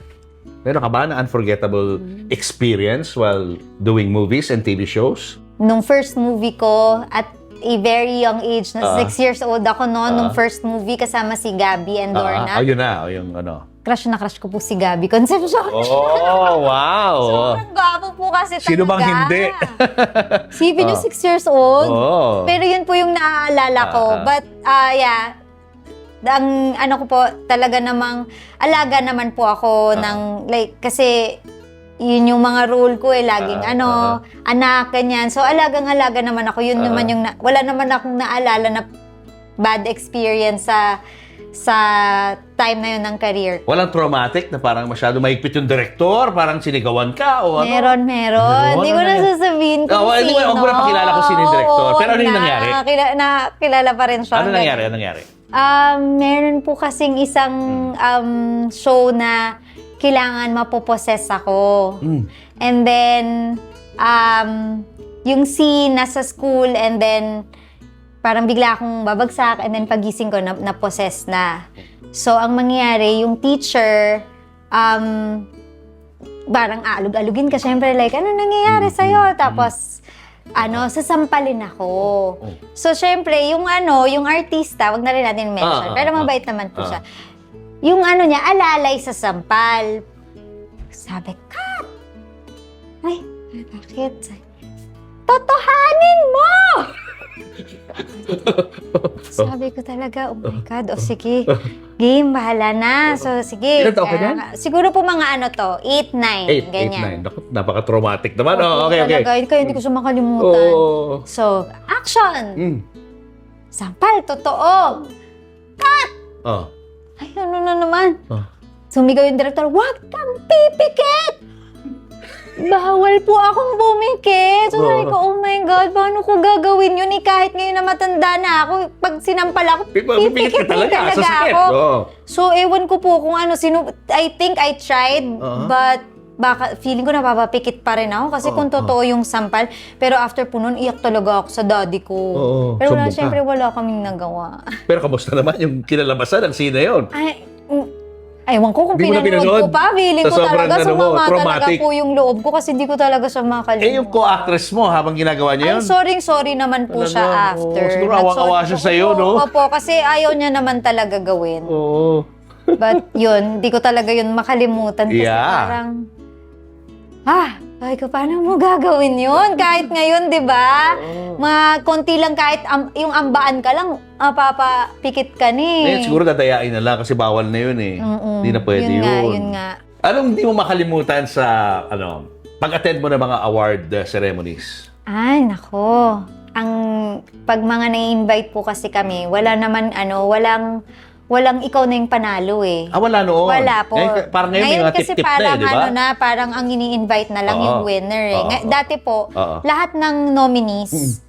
Speaker 1: Meron ka ba na unforgettable experience while doing movies and TV shows?
Speaker 2: Nung first movie ko, at a very young age, na 6 years old ako noon, nung first movie kasama si Gabby and Lorna.
Speaker 1: Ayun na, yung ano.
Speaker 2: Crush na crush ko po si Gabby Concepcion.
Speaker 1: Oh, wow!
Speaker 2: Sobrang gwapo po kasi talaga.
Speaker 1: Sino bang hindi?
Speaker 2: Sipin yung 6 years old.
Speaker 1: Oh.
Speaker 2: Pero yun po yung naaalala ko. But, yeah, ang ano ko po, talaga namang, alaga naman po ako ng, like, kasi, yun yung mga role ko laging anak, ganyan. So, alagang-alaga naman ako. Yun naman yung, wala naman akong naalala na bad experience sa time na yun ng career.
Speaker 1: Walang traumatic na parang masyado mahigpit yung director, parang sinigawan ka o ano?
Speaker 2: Meron. Hindi ko na sasabihin kung sino.
Speaker 1: Huwag mo na pakilala kung sino yung director. Pero ano yung nangyari?
Speaker 2: Nakilala pa rin siya.
Speaker 1: Ano nangyari?
Speaker 2: Meron po kasing isang show na kailangan mapoposes ako. And then, yung scene nasa school, and then parang bigla akong babagsak, and then pagising ko na-possess na. So, ang mangyayari, yung teacher, parang aalog-alugin ka, syempre, like, ano nangyayari sa'yo? Tapos, sasampalin ako. So, syempre, yung artista, wag na rin natin mention, pero mabait naman po siya. Yung niya, alalay sa sampal. Sabi, cut! Ay, bakit? Totohanin mo! Sabi ko talaga, oh my God, sige, game, bahala na. So, sige.
Speaker 1: Ilan taon ka dyan?
Speaker 2: Siguro po mga 8, 9, ganyan.
Speaker 1: 8, 9. Napaka-traumatic naman. Okay.
Speaker 2: Kaya hindi ko siya makalimutan. So, action! Sampal, totoo. Cut! Ay, ano na naman? Sumigaw yung director, "Wag kang pipikit! Bawal po akong bumikit." So sabi ko, oh my God, paano ko gagawin yun? Kahit ngayon na matanda na ako, pag sinampal ako, pipikit talaga ako. So ewan ko po kung I think I tried, but baka feeling ko napapapikit pa rin ako kasi kung totoo yung sampal. Pero after po nun, iyak talaga ako sa daddy ko. Pero syempre wala kaming nagawa.
Speaker 1: Pero kamusta naman yung kinalabasan ng scene na yun?
Speaker 2: Ay, Ewan ko kung
Speaker 1: Hindi mo na
Speaker 2: pinanood
Speaker 1: pinanood?
Speaker 2: ko pa. Feeling
Speaker 1: Sa
Speaker 2: ko
Speaker 1: sobrang
Speaker 2: talaga
Speaker 1: ano mo,
Speaker 2: sumama talaga
Speaker 1: traumatic.
Speaker 2: po yung loob ko kasi hindi ko talaga siya makalimutan.
Speaker 1: Eh, yung co-actress mo, habang ginagawa niya
Speaker 2: Ay,
Speaker 1: yun?
Speaker 2: sorry naman po siya
Speaker 1: Talaga?
Speaker 2: after.
Speaker 1: Oo, siguro awa-awa siya sa'yo, no?
Speaker 2: Opo, kasi ayaw niya naman talaga gawin.
Speaker 1: Oo.
Speaker 2: But yun, hindi ko talaga yun makalimutan kasi
Speaker 1: Yeah.
Speaker 2: parang, ay ko, paano mo gagawin yun? Kahit ngayon, di ba? Konti lang kahit yung ambaan ka lang, papapikit ka ni.
Speaker 1: Eh, siguro dadayain na lang kasi bawal na yun eh. Hindi na pwede yun.
Speaker 2: Yun nga.
Speaker 1: Anong hindi mo makalimutan sa, pag-attend mo ng mga award ceremonies?
Speaker 2: Ay, nako. Pag mga na-invite po kasi kami, wala naman walang ikaw na yung panalo eh.
Speaker 1: Wala noon.
Speaker 2: Wala po.
Speaker 1: Parang ngayon may mga
Speaker 2: kasi
Speaker 1: tip-tip na
Speaker 2: parang
Speaker 1: di ba?
Speaker 2: parang ang ini-invite na lang
Speaker 1: Oo.
Speaker 2: yung winner eh.
Speaker 1: Oo.
Speaker 2: Dati po,
Speaker 1: Oo.
Speaker 2: lahat ng nominees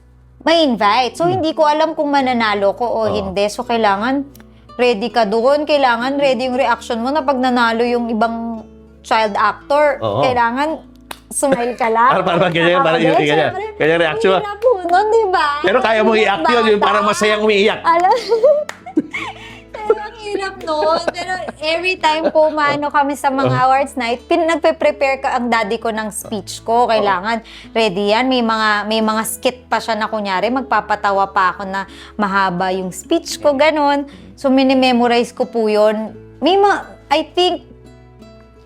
Speaker 2: may invite. So hindi ko alam kung mananalo ko o hindi. So kailangan ready ka doon. Kailangan ready yung reaction mo na pag nanalo yung ibang child actor.
Speaker 1: Oo.
Speaker 2: Kailangan smile ka lang.
Speaker 1: Parang ganyan, parang yung ganyan. Ganyan reaction.
Speaker 2: Ang hirap po nun, di ba?
Speaker 1: Pero kaya mo i-act yun, yung parang masayang umiiyak.
Speaker 2: Alam, pero ang hirap nun. Pero every time po maano kami sa mga awards night, nagpe-prepare ka ang daddy ko ng speech ko. Kailangan ready yan. May mga skit pa siya na kunyari, magpapatawa pa ako na mahaba yung speech ko, ganon. So, minimemorize ko po yun. I think,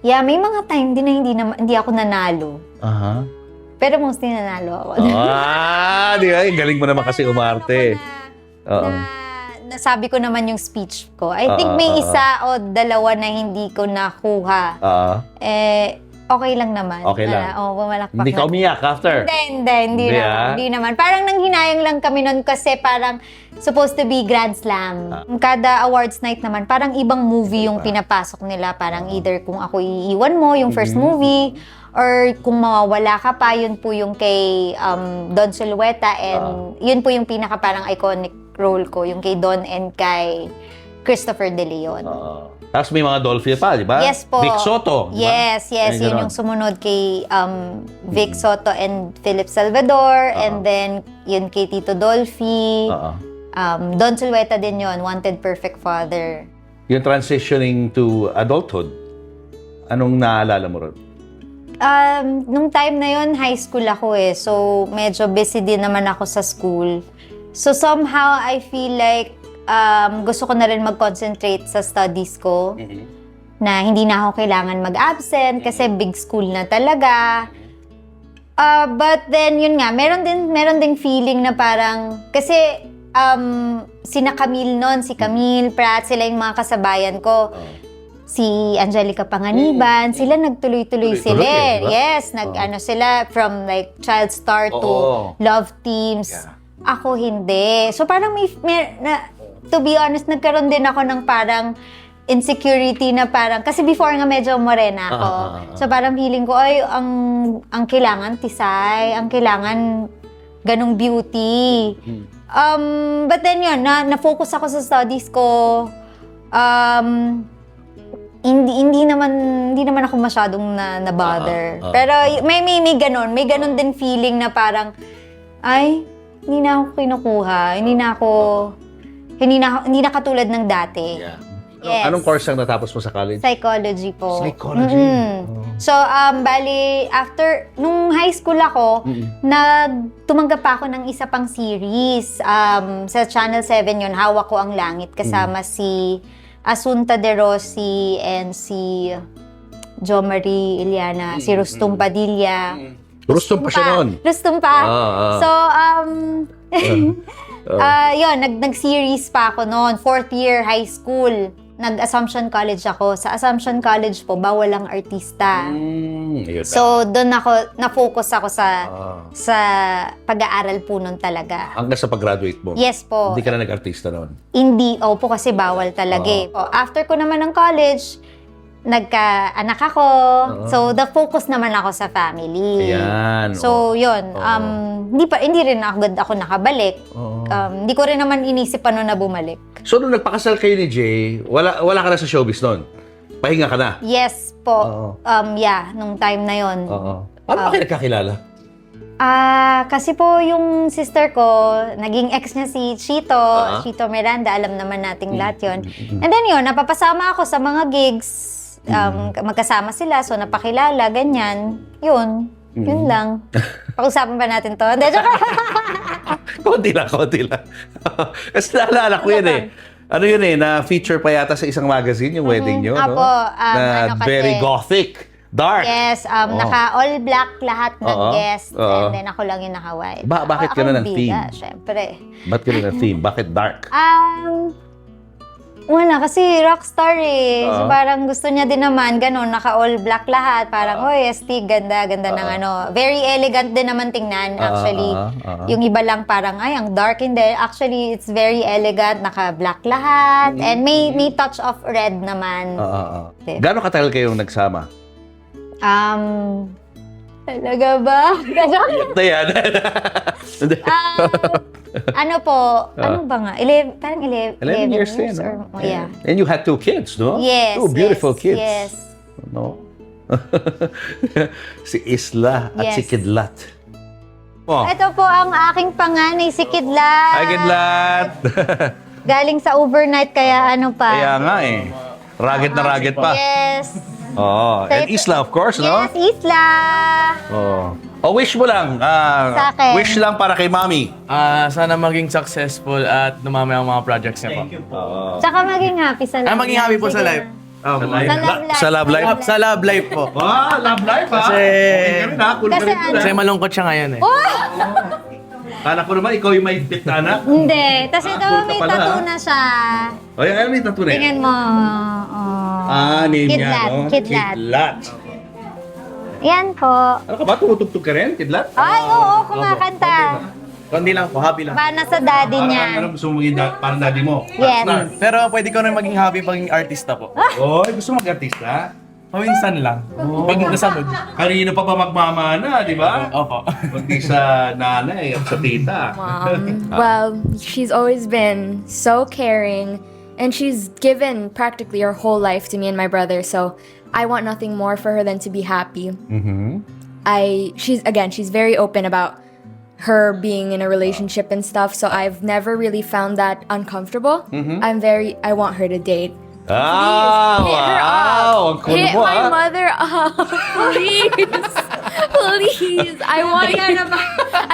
Speaker 2: may mga time din na hindi ako nanalo.
Speaker 1: Aha.
Speaker 2: Pero mostly nanalo ako.
Speaker 1: Di ba? Galing mo naman kasi umarte. Oo.
Speaker 2: Nasabi ko naman yung speech ko. I think may isa o dalawa na hindi ko nakuha. Okay lang naman.
Speaker 1: Okay lang.
Speaker 2: Bumalakpak
Speaker 1: Hindi ka
Speaker 2: lang.
Speaker 1: umiyak after?
Speaker 2: Hindi naman. Hindi naman. Parang nanghinayang lang kami nun kasi parang supposed to be Grand Slam. Kada awards night naman, parang ibang movie yung pinapasok nila. Parang either kung ako iiwan mo, yung first movie, or kung mawawala ka pa, yun po yung kay Don Sulueta and yun po yung pinaka parang iconic role ko, yung kay Don and kay Christopher De Leon.
Speaker 1: Tapos may mga Dolphy pa, di ba?
Speaker 2: Yes po.
Speaker 1: Vic Soto. di ba?
Speaker 2: Yes.
Speaker 1: Ay,
Speaker 2: Yun
Speaker 1: ganon.
Speaker 2: yung sumunod kay Vic Soto and Philip Salvador. And then, yun kay Tito Dolphy. Don Sulueta din yun, Wanted Perfect Father.
Speaker 1: Yung transitioning to adulthood, anong naalala mo ron?
Speaker 2: Nung time na yun, high school ako eh. So, medyo busy din naman ako sa school. So, somehow, I feel like gusto ko na rin mag-concentrate sa studies ko. Na hindi na ako kailangan mag-absent kasi big school na talaga. But then, yun nga, meron ding feeling na parang, kasi sina Camille nun, si Camille Pratt, sila yung mga kasabayan ko. Si Angelica Panganiban, sila nagtuloy-tuloy sila.
Speaker 1: eh, di ba?
Speaker 2: Yes, sila from like child star to love teams.
Speaker 1: Yeah.
Speaker 2: Ako hindi. So parang to be honest, nagkaroon din ako ng parang insecurity na parang, kasi before nga medyo morena ako. So parang feeling ko, ay, ang kailangan tisay, ang kailangan ganong beauty. But then yun, na-focus ako sa studies ko. Hindi naman ako masyadong na-bother. Pero may ganon din feeling na parang, ay, hindi na ako kinukuha. Hindi na katulad ng dati.
Speaker 1: Yeah.
Speaker 2: Yes.
Speaker 1: Anong course ang natapos mo sa college?
Speaker 2: Psychology po.
Speaker 1: Psychology?
Speaker 2: So, bali, after, nung high school ako, tumanggap pa ako ng isa pang series. Sa Channel 7 yun, Hawak Ko Ang Langit, kasama si Asunta De Rossi and si Jo Marie Iliana, si Rustum Padilla.
Speaker 1: Rustum pa siya noon.
Speaker 2: Rustum pa. So, yun, nag-series pa ako noon. 4th year high school. Nag-Assumption College ako. Sa Assumption College po, bawal ang artista. So, doon na-focus ako sa pag-aaral po noon talaga.
Speaker 1: Hanggang sa pag-graduate mo?
Speaker 2: Yes po.
Speaker 1: Hindi ka na nag-artista noon?
Speaker 2: Hindi. Opo, kasi bawal talaga eh. After ko naman ng college, nagka-anak ako. So, the focus naman ako sa family.
Speaker 1: Ayan.
Speaker 2: So, yun. Hindi rin ako nakabalik. Hindi ko rin naman inisip paano na bumalik.
Speaker 1: So, nung nagpakasal kayo ni Jay, wala ka na sa showbiz noon? Pahinga ka na?
Speaker 2: Yes po. Nung time na yun.
Speaker 1: Paano ba kayo nagkakilala?
Speaker 2: Kasi po yung sister ko, naging ex niya si Chito, Chito Miranda, alam naman nating lahat yun. And then yun, napapasama ako sa mga gigs, magkasama sila, so napakilala, ganyan. Yun lang. Pag-usapan ba natin to? Hindi, joke.
Speaker 1: Konti lang. Kasi naalala ko yun eh. Ano yun eh, na-feature pa yata sa isang magazine yung wedding nyo, no?
Speaker 2: Apo,
Speaker 1: na
Speaker 2: ano kasi,
Speaker 1: very gothic, dark.
Speaker 2: Yes, naka-all black lahat ng
Speaker 1: Oo.
Speaker 2: guests,
Speaker 1: Oo.
Speaker 2: and then ako lang yung naka-white.
Speaker 1: Bakit
Speaker 2: Ako
Speaker 1: ganun
Speaker 2: yung
Speaker 1: ang
Speaker 2: bida,
Speaker 1: theme?
Speaker 2: syempre.
Speaker 1: Ba't ganun ang theme? Bakit dark?
Speaker 2: Wala, kasi rockstar eh. So
Speaker 1: Oo.
Speaker 2: parang gusto niya din naman, ganun, naka-all black lahat. Parang, oy, astig, ganda ng ano. Very elegant din naman tingnan, actually. Yung iba lang parang, ay, ang dark, hindi. Actually, it's very elegant, naka-black lahat. And may touch of red naman. Okay.
Speaker 1: Gano'ng katagal kayong nagsama?
Speaker 2: Talaga ba?
Speaker 1: Ito yan.
Speaker 2: Ano po, ano ba nga? Parang 11
Speaker 1: 11 years din,
Speaker 2: or,
Speaker 1: no?
Speaker 2: yeah.
Speaker 1: And you had 2 kids, no?
Speaker 2: Yes.
Speaker 1: 2 beautiful
Speaker 2: yes,
Speaker 1: kids.
Speaker 2: Yes.
Speaker 1: No? Si Isla at
Speaker 2: Yes.
Speaker 1: si Kidlat. Oh.
Speaker 2: Ito po ang aking panganay, si Kidlat.
Speaker 1: Hi, Kidlat!
Speaker 2: Galing sa overnight, kaya ano pa.
Speaker 1: Kaya nga eh. Rugged na rugged pa.
Speaker 2: Yes.
Speaker 1: Oh, and Isla, of course, no?
Speaker 2: Yes, Isla.
Speaker 1: Oh. Oh, wish mo lang.
Speaker 2: Sa akin.
Speaker 1: Wish lang para kay Mami.
Speaker 5: Sana maging successful at dumami ang mga projects niya po.
Speaker 2: Tsaka maging happy sa life.
Speaker 5: Maging happy po sa
Speaker 2: Sige
Speaker 5: life.
Speaker 2: na.
Speaker 5: Oh,
Speaker 2: Sa love life.
Speaker 1: Sa love life?
Speaker 5: Sa love life po.
Speaker 1: Love life ha?
Speaker 5: Kasi-
Speaker 1: Okay kami na, cool
Speaker 2: Kasi
Speaker 1: kami
Speaker 2: ano-
Speaker 1: na.
Speaker 5: Kasi malungkot siya ngayon eh.
Speaker 1: Kala ko naman, ikaw yung may higpit na anak.
Speaker 2: Hindi. Tapos ito,
Speaker 1: cool ka
Speaker 2: may
Speaker 1: pala,
Speaker 2: tattoo
Speaker 1: ha?
Speaker 2: na siya.
Speaker 1: O, yan, ano may tattoo na yan?
Speaker 2: Tingnan mo. Oh.
Speaker 1: Name niya,
Speaker 2: Kidlat,
Speaker 1: no?
Speaker 2: Kidlat.
Speaker 1: Kidlat.
Speaker 2: Yan po.
Speaker 1: Ano ka ba? Tumutugtog ka rin, Kidlat?
Speaker 2: Ay, oo, kumakanta.
Speaker 5: Kundi lang po, happy lang.
Speaker 2: Para sa daddy niya.
Speaker 1: Ano gusto mo maging parang daddy mo?
Speaker 2: Yes.
Speaker 5: Pero pwede ko rin maging happy paging artista po.
Speaker 1: Oy, gusto mo mag-artista?
Speaker 5: Paminsan lang. Pag nasa mood.
Speaker 1: Kanino pa ba magmamana, di ba?
Speaker 5: Opo.
Speaker 1: Kundi sa nanay at sa tita.
Speaker 6: Well, she's always been so caring, and she's given practically her whole life to me and my brother. So I want nothing more for her than to be happy. She's very open about her being in a relationship and stuff. So I've never really found that uncomfortable. I want her to date.
Speaker 1: Ah,
Speaker 6: Hit her
Speaker 1: wow!
Speaker 6: up.
Speaker 1: Ang cool
Speaker 6: Hit
Speaker 1: mo,
Speaker 6: my
Speaker 1: ah.
Speaker 6: mother up, please, please. I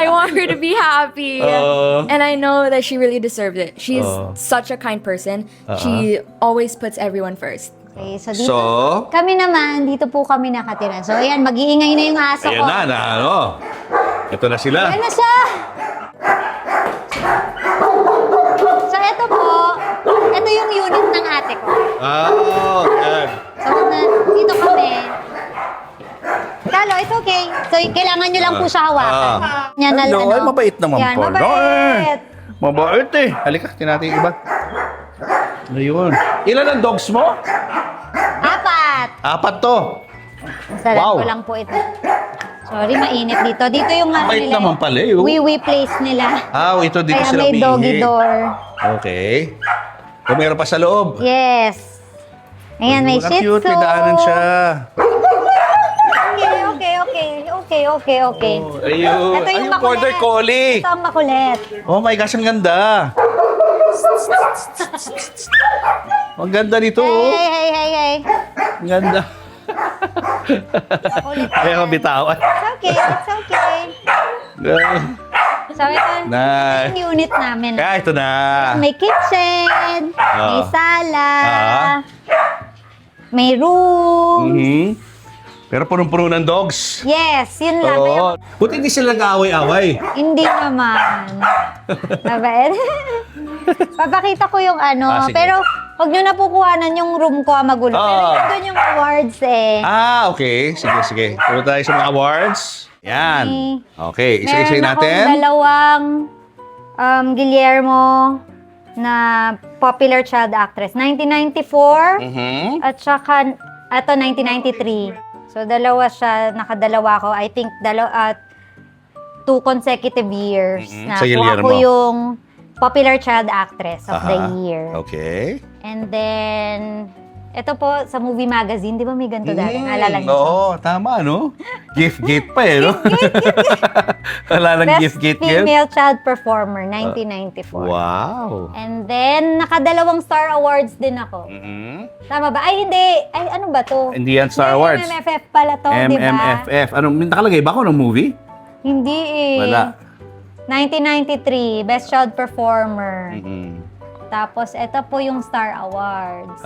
Speaker 6: want her to be happy, and I know that she really deserves it. She's such a kind person. She always puts everyone first.
Speaker 2: Okay, so dito,
Speaker 1: So,
Speaker 2: kami naman, dito po kami nakatira. So ayan, mag-iingay na yung aso
Speaker 1: ayan
Speaker 2: ko.
Speaker 1: na, ano. Ito na sila.
Speaker 2: Ayan na siya! So ito po, ito yung unit ng ate ko.
Speaker 1: Oh, yan.
Speaker 2: So dito kami. Kalo, it's okay. So kailangan nyo lang po siya hawakan. Yan na
Speaker 1: Hello, ay, mabait naman
Speaker 2: Yan,
Speaker 1: pala.
Speaker 2: mabait.
Speaker 1: Mabait eh. Halika, tinatay yung iba. Ayun. Ilan ang dogs mo?
Speaker 2: 4.
Speaker 1: 4 to.
Speaker 2: Sarap
Speaker 1: Wow.
Speaker 2: ko lang po ito. Sorry, mainit dito. Dito yung ano
Speaker 1: Mabait
Speaker 2: nila.
Speaker 1: naman pala eh, oh.
Speaker 2: Wee place nila.
Speaker 1: Ito dito
Speaker 2: Kaya
Speaker 1: sila
Speaker 2: may doggy
Speaker 1: umiihi.
Speaker 2: door.
Speaker 1: Okay. Kung meron pa sa loob.
Speaker 2: Yes. Ayan, may
Speaker 1: Mga
Speaker 2: shih
Speaker 1: cute,
Speaker 2: tzu.
Speaker 1: may daanan siya.
Speaker 2: Okay.
Speaker 1: Ayun.
Speaker 2: Ito yung
Speaker 1: Ayun, border
Speaker 2: makulit.
Speaker 1: collie.
Speaker 2: Ito ang makulit.
Speaker 1: Oh my gosh, ang ganda. Ang ganda nito, oh.
Speaker 2: Hey.
Speaker 1: Ang ganda.
Speaker 2: Makulit.
Speaker 1: Kaya ko bitawan.
Speaker 2: It's okay. So, ito
Speaker 1: Nice.
Speaker 2: yung unit namin.
Speaker 1: Kaya ito na.
Speaker 2: May kitchen, may sala,
Speaker 1: Ah.
Speaker 2: may room.
Speaker 1: Mhm. Pero punong-puno ng dogs.
Speaker 2: Yes, yun lang.
Speaker 1: Oo. Buti hindi sila nag-aaway-aaway.
Speaker 2: Hindi naman. Mabait. Papakita ko yung ano.
Speaker 1: Sige.
Speaker 2: Pero, huwag nyo na pukuhanan yung room ko, magulo. Pero yun doon yung awards eh.
Speaker 1: Okay. Sige. Punta tayo sa mga awards. Yan. Okay, isa-isa
Speaker 2: Meron akong
Speaker 1: natin.
Speaker 2: dalawang Guillermo na popular child actress. 1994
Speaker 1: Mhm.
Speaker 2: at saka ito 1993. So dalawa siya, nakadalawa ko. I think 2 consecutive years na
Speaker 1: Sa
Speaker 2: kung
Speaker 1: Guillermo.
Speaker 2: ako yung popular child actress of the
Speaker 1: Aha.
Speaker 2: year.
Speaker 1: Okay.
Speaker 2: And then Ito po, sa movie magazine, di ba may ganito dati? Naalala niyo?
Speaker 1: Oo, tama, no? Gift gate pa eh, no? Wala nang gift
Speaker 2: Best
Speaker 1: gate ngayon.
Speaker 2: Female Child Performer, 1994.
Speaker 1: Wow.
Speaker 2: And then, nakadalawang Star Awards din ako. Tama ba? Ay, hindi. Ay, ano ba to?
Speaker 1: Hindi yan Star Awards.
Speaker 2: MMFF pala to, di ba?
Speaker 1: MMFF. Anong, nakalagay ba ako ng movie?
Speaker 2: Hindi eh.
Speaker 1: Wala.
Speaker 2: 1993, Best Child Performer.
Speaker 1: Mm-mm.
Speaker 2: Tapos, ito po yung Star Awards.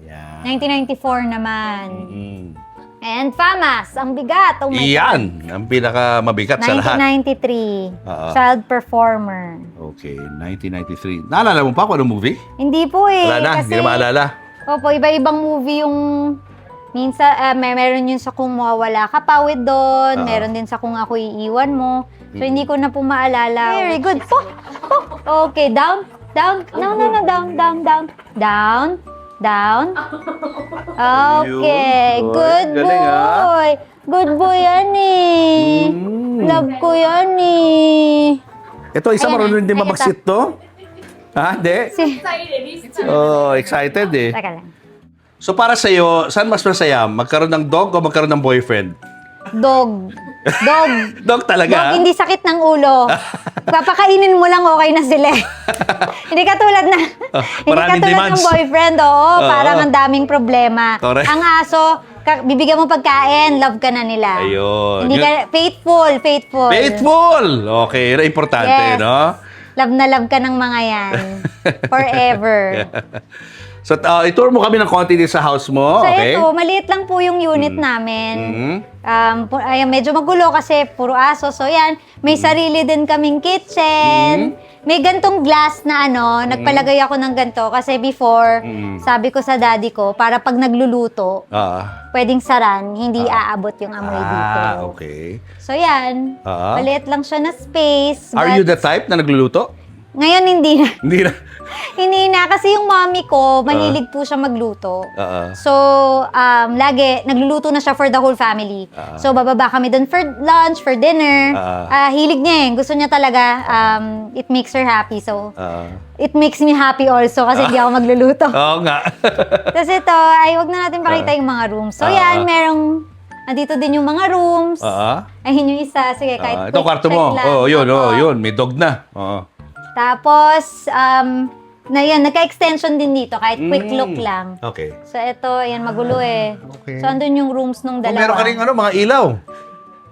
Speaker 1: Yan.
Speaker 2: 1994 naman.
Speaker 1: Mm.
Speaker 2: And FAMAS, ang bigat. Oh my
Speaker 1: Iyan, ang pinakamabigat sa lahat.
Speaker 2: 1993,
Speaker 1: Oo.
Speaker 2: Child Performer.
Speaker 1: Okay, 1993. Naalala mo pa kung anong movie?
Speaker 2: Hindi po eh.
Speaker 1: Wala na,
Speaker 2: kasi,
Speaker 1: hindi na maalala.
Speaker 2: Opo, iba-ibang movie yung... Minsan, meron yun sa Kung Mawawala Ka Pa with Don, meron din sa Kung Ako Iiwan Mo. So, hindi ko na po maalala. Very good po. Okay, down. No, down. Okay,
Speaker 1: Yun.
Speaker 2: good
Speaker 1: Galing,
Speaker 2: boy. Good boy yan eh. Love ko yan eh.
Speaker 1: Ito, isa
Speaker 2: Ayan
Speaker 1: marunong
Speaker 2: na,
Speaker 1: din
Speaker 2: nakita.
Speaker 1: mamaksit to? Ha, hindi? Oh, excited eh.
Speaker 2: Teka lang.
Speaker 1: So para sa'yo, saan mas masaya? Magkaroon ng dog o magkaroon ng boyfriend?
Speaker 2: Dog.
Speaker 1: Dog talaga?
Speaker 2: Dog, hindi sakit ng ulo. Papakainin mo lang, okay na sila. Hindi katulad na, hindi
Speaker 1: maraming
Speaker 2: katulad
Speaker 1: demands.
Speaker 2: ng boyfriend, parang ang daming problema.
Speaker 1: Correct.
Speaker 2: Ang aso, bibigyan mo pagkain, love ka na nila.
Speaker 1: Ayun.
Speaker 2: Hindi ka, faithful.
Speaker 1: Faithful! Okay, importante,
Speaker 2: Yes.
Speaker 1: no?
Speaker 2: Love na love ka ng mga yan. Forever.
Speaker 1: So, itour mo kami ng konti din sa house mo,
Speaker 2: So
Speaker 1: okay?
Speaker 2: ito, maliit lang po yung unit namin.
Speaker 1: Mhm.
Speaker 2: Ayan, medyo magulo kasi puro aso. So yan, may sarili din kaming kitchen. May gantong glass na nagpalagay ako ng ganto. Kasi before, sabi ko sa daddy ko, para pag nagluluto, pwedeng saran, hindi aabot yung amoy dito.
Speaker 1: Okay.
Speaker 2: So yan, maliit lang siya na space.
Speaker 1: Are
Speaker 2: but
Speaker 1: you the type na nagluluto?
Speaker 2: Ngayon hindi na.
Speaker 1: Hindi na.
Speaker 2: Hindi na kasi yung mommy ko, mahilig po siya magluto. So, lagi, nagluluto na siya for the whole family. So, bababa kami dun for lunch, for dinner. Hilig niya eh. Gusto niya talaga, it makes her happy. So, it makes me happy also kasi hindi ako magluluto.
Speaker 1: Oo nga.
Speaker 2: Kasi ito, wag na natin pakita yung mga rooms. So, yan, nandito din yung mga rooms. Ayun yung isa. Sige, kahit
Speaker 1: Ito kwarto
Speaker 2: quick
Speaker 1: mo.
Speaker 2: check lang.
Speaker 1: Oh, yun,
Speaker 2: Opo.
Speaker 1: yun. May dog na.
Speaker 2: Tapos, nagka-extension din dito, kahit quick look lang.
Speaker 1: Okay.
Speaker 2: So, ito, ayan, magulo eh.
Speaker 1: Okay.
Speaker 2: So, andun yung rooms nung
Speaker 1: Oh,
Speaker 2: dalawa.
Speaker 1: meron ka rin mga ilaw.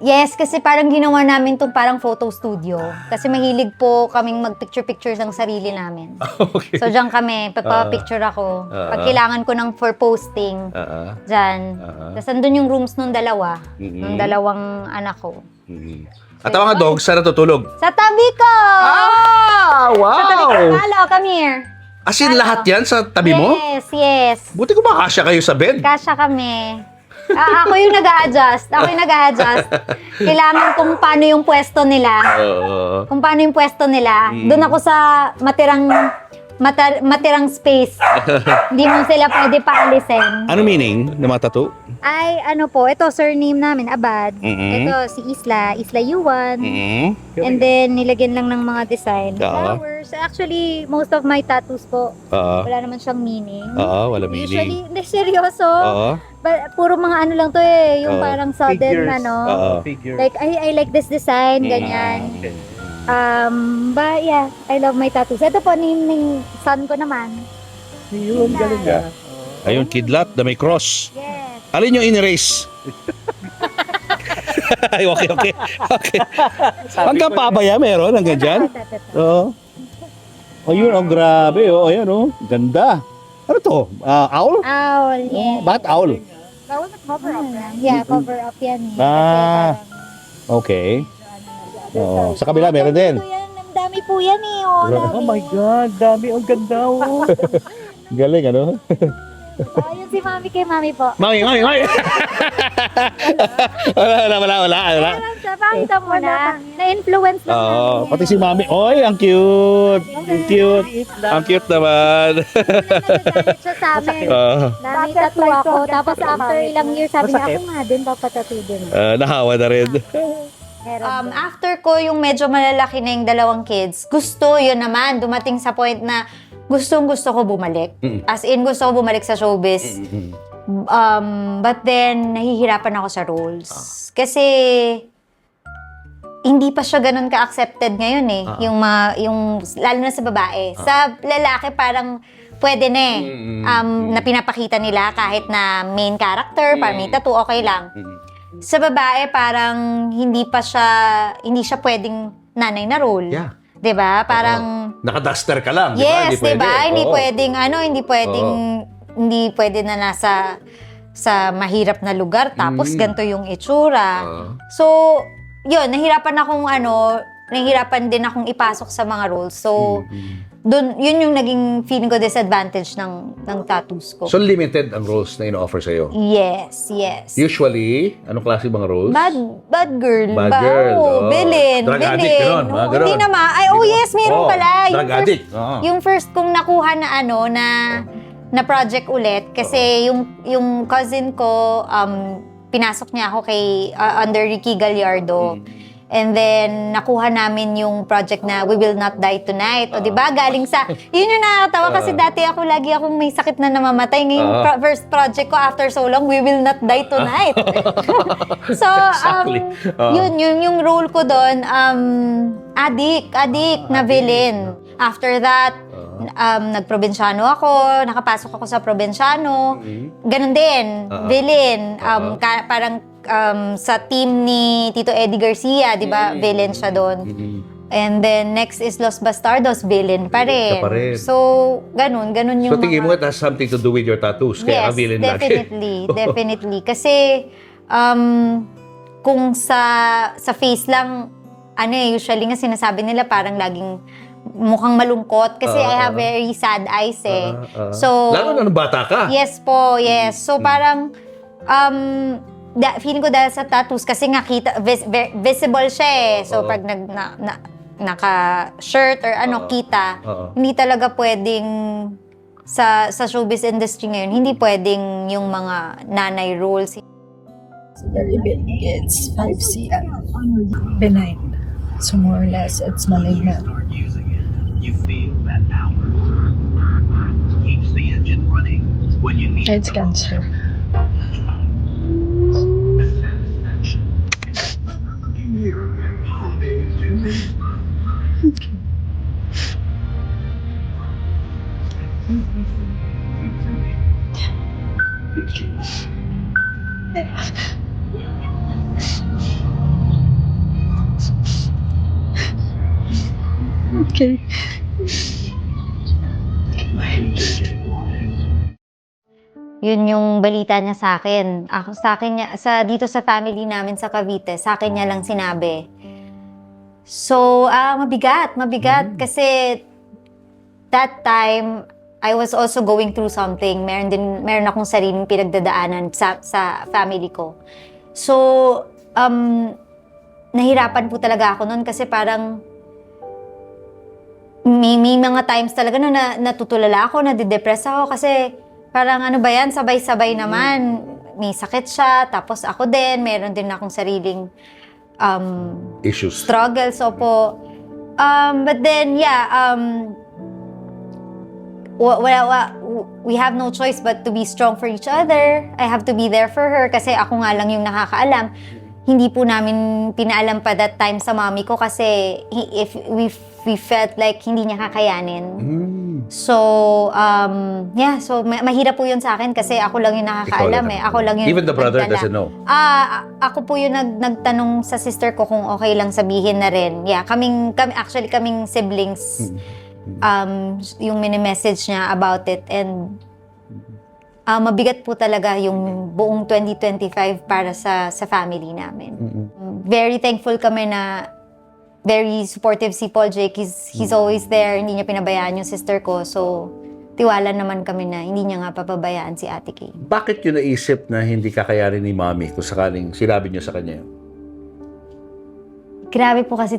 Speaker 2: Yes, kasi parang ginawa namin itong parang photo studio. Kasi mahilig po kaming mag-picture-pictures ng sarili namin.
Speaker 1: Okay.
Speaker 2: So, dyan kami, pagpapicture ako. Pag kailangan ko for posting, dyan. Tapos, andun yung rooms nung dalawa, nung dalawang anak ko.
Speaker 1: At ang mga dogs, saan natutulog?
Speaker 2: Sa tabi ko! Sa tabi ko,
Speaker 1: Wow!
Speaker 2: Halo, come here.
Speaker 1: As in, lahat yan sa tabi mo?
Speaker 2: Yes.
Speaker 1: Buti ko makasya kayo sa bed.
Speaker 2: Kasya kami. Ako yung nag-a-adjust. Kailangan kung paano yung pwesto nila. Doon ako sa matirang space. Hindi mo sila pwede paalisin.
Speaker 1: Ano meaning na mga tattoo?
Speaker 2: Ay, ito surname namin, Abad. Ito si Isla Yuan. And then, nilagyan lang ng mga design. Flowers. Actually, most of my tattoos po, wala naman siyang meaning.
Speaker 1: Wala
Speaker 2: Usually, hindi, seryoso. Puro mga lang to eh. Yung parang sudden, like, I like this design, ganyan. But yeah, I love my tattoos. Ito po, name ng son ko naman.
Speaker 1: Yun, galing ka. Ayun, kidlat na may cross.
Speaker 2: Yes.
Speaker 1: Alin yung in-erase? Ay, okay. Hanggang pabaya meron, hanggang dyan? Oo. Ayun, grabe. Ayan, ganda. Ano to? Owl?
Speaker 2: Owl, yeah.
Speaker 1: Bakit owl?
Speaker 2: Cover up yan. Yeah, cover up yan.
Speaker 1: Okay. Oo. Sa kabila, meron din.
Speaker 2: Ang dami po yan eh.
Speaker 1: Oh my God, dami. Ang ganda, Galing, ano?
Speaker 2: Ayun si Mami kay Mami po.
Speaker 1: Mami! Wala.
Speaker 2: Pakita mo na. Na-influence lang namin.
Speaker 1: Pati si Mami. Oy, ang cute. Ang cute naman.
Speaker 2: Nagagamit siya sa amin. Dami tattoo ako. Tapos after ilang years, sabi niya, ako nga din, papatattoo din.
Speaker 1: Nahawa na rin.
Speaker 2: After ko yung medyo malalaki na yung dalawang kids, gusto yun naman, dumating sa point na gustong-gusto ko bumalik. As in, gusto ko bumalik sa showbiz. But then, nahihirapan ako sa roles. Kasi, hindi pa siya ganun ka-accepted ngayon eh. Lalo na sa babae. Sa lalaki, parang pwede na eh. Na pinapakita nila kahit na main character, parang may tattoo, okay lang. Sa babae, parang hindi siya pwedeng nanay na role.
Speaker 1: Yeah.
Speaker 2: 'Di ba? Parang
Speaker 1: Naka-duster ka lang, di ba?
Speaker 2: yes, 'di ba? Hindi
Speaker 1: Oo.
Speaker 2: pwedeng hindi pwede na nasa sa mahirap na lugar tapos ganito yung itsura. So, 'yun, nahirapan din akong ipasok sa mga roles. So, yun yung naging feeling ko disadvantage ng tattoos ko.
Speaker 1: So, limited ang roles na ino-offer sa'yo?
Speaker 2: Yes.
Speaker 1: Usually, anong klase bang roles?
Speaker 2: Bad girl.
Speaker 1: Bad girl, oh.
Speaker 2: Villain.
Speaker 1: Drug addict, ganun, mga ganun.
Speaker 2: Hindi naman. Yes, meron pala.
Speaker 1: Drug addict.
Speaker 2: Yung first kong nakuha na na project ulit, kasi yung cousin ko, pinasok niya ako under Ricky Gallardo. And then, nakuha namin yung project na We Will Not Die Tonight. O, di ba? Galing sa... Yun yung nakakatawa kasi dati lagi akong may sakit na namamatay. Ngayon, first project ko after so long, We Will Not Die Tonight. So,
Speaker 1: Exactly.
Speaker 2: yung role ko doon, addict na villain. After that, nagprobinsyano ako, nakapasok ako sa probinsyano. Ganun din, villain. Parang sa team ni Tito Eddie Garcia, di ba? Villain siya doon. And then, next is Los Bastardos, villain pa rin.
Speaker 1: Ka pa rin.
Speaker 2: So, ganun yung
Speaker 1: So, tingin mo it has something to do with your tattoos? Kaya
Speaker 2: yes,
Speaker 1: villain lagi.
Speaker 2: definitely. Kasi, kung sa face lang, usually nga sinasabi nila parang laging mukhang malungkot kasi I have very sad eyes eh. So,
Speaker 1: lalo na nung bata ka.
Speaker 2: yes po, yes. So, parang, feeling ko dahil sa tattoos, kasi nga visible siya eh. So, pag naka-shirt or kita, hindi talaga pwedeng sa showbiz industry ngayon, hindi pwedeng yung mga nanay roles.
Speaker 3: Very big. It's 5 cm. Benign. So more or less, it's malignant.
Speaker 7: You feel that power. Keeps the engine running when you need
Speaker 3: It's cancer. Okay.
Speaker 2: Yun yung balita niya sa akin. Dito sa family namin sa Cavite, sa akin niya lang sinabi. So, mabigat. Kasi that time, I was also going through something. Meron akong sariling pinagdadaanan sa family ko. So, nahirapan po talaga ako noon kasi parang may mga times talaga na natutulala ako, nadidepress ako kasi parang ano ba yan, sabay-sabay naman. May sakit siya, tapos ako din, meron din akong sariling
Speaker 1: Issues.
Speaker 2: struggles. So po, but then, we have no choice but to be strong for each other. I have to be there for her kasi ako nga lang yung nakakaalam. Hindi po namin pinaalam pa that time sa mami ko kasi if we felt like hindi niya kakayanin. So, so mahirap po yun sa akin kasi ako lang yung nakakaalam eh. Ako lang yung
Speaker 1: Even the brother
Speaker 2: nagdala.
Speaker 1: doesn't know?
Speaker 2: Ako po yung nagtanong sa sister ko kung okay lang sabihin na rin. Yeah, kaming siblings, yung mini-message niya about it. And mabigat po talaga yung buong 2025 para sa family namin. Very thankful kami na very supportive si Paul Jake. He's always there. Hindi niya pinabayaan yung sister ko. So, tiwala naman kami na hindi niya nga papabayaan si Ate Kay.
Speaker 1: Bakit yun naisip na hindi kakayanin ni Mami kung sakaling sinabi niyo sa kanya yun?
Speaker 2: Grabe po kasi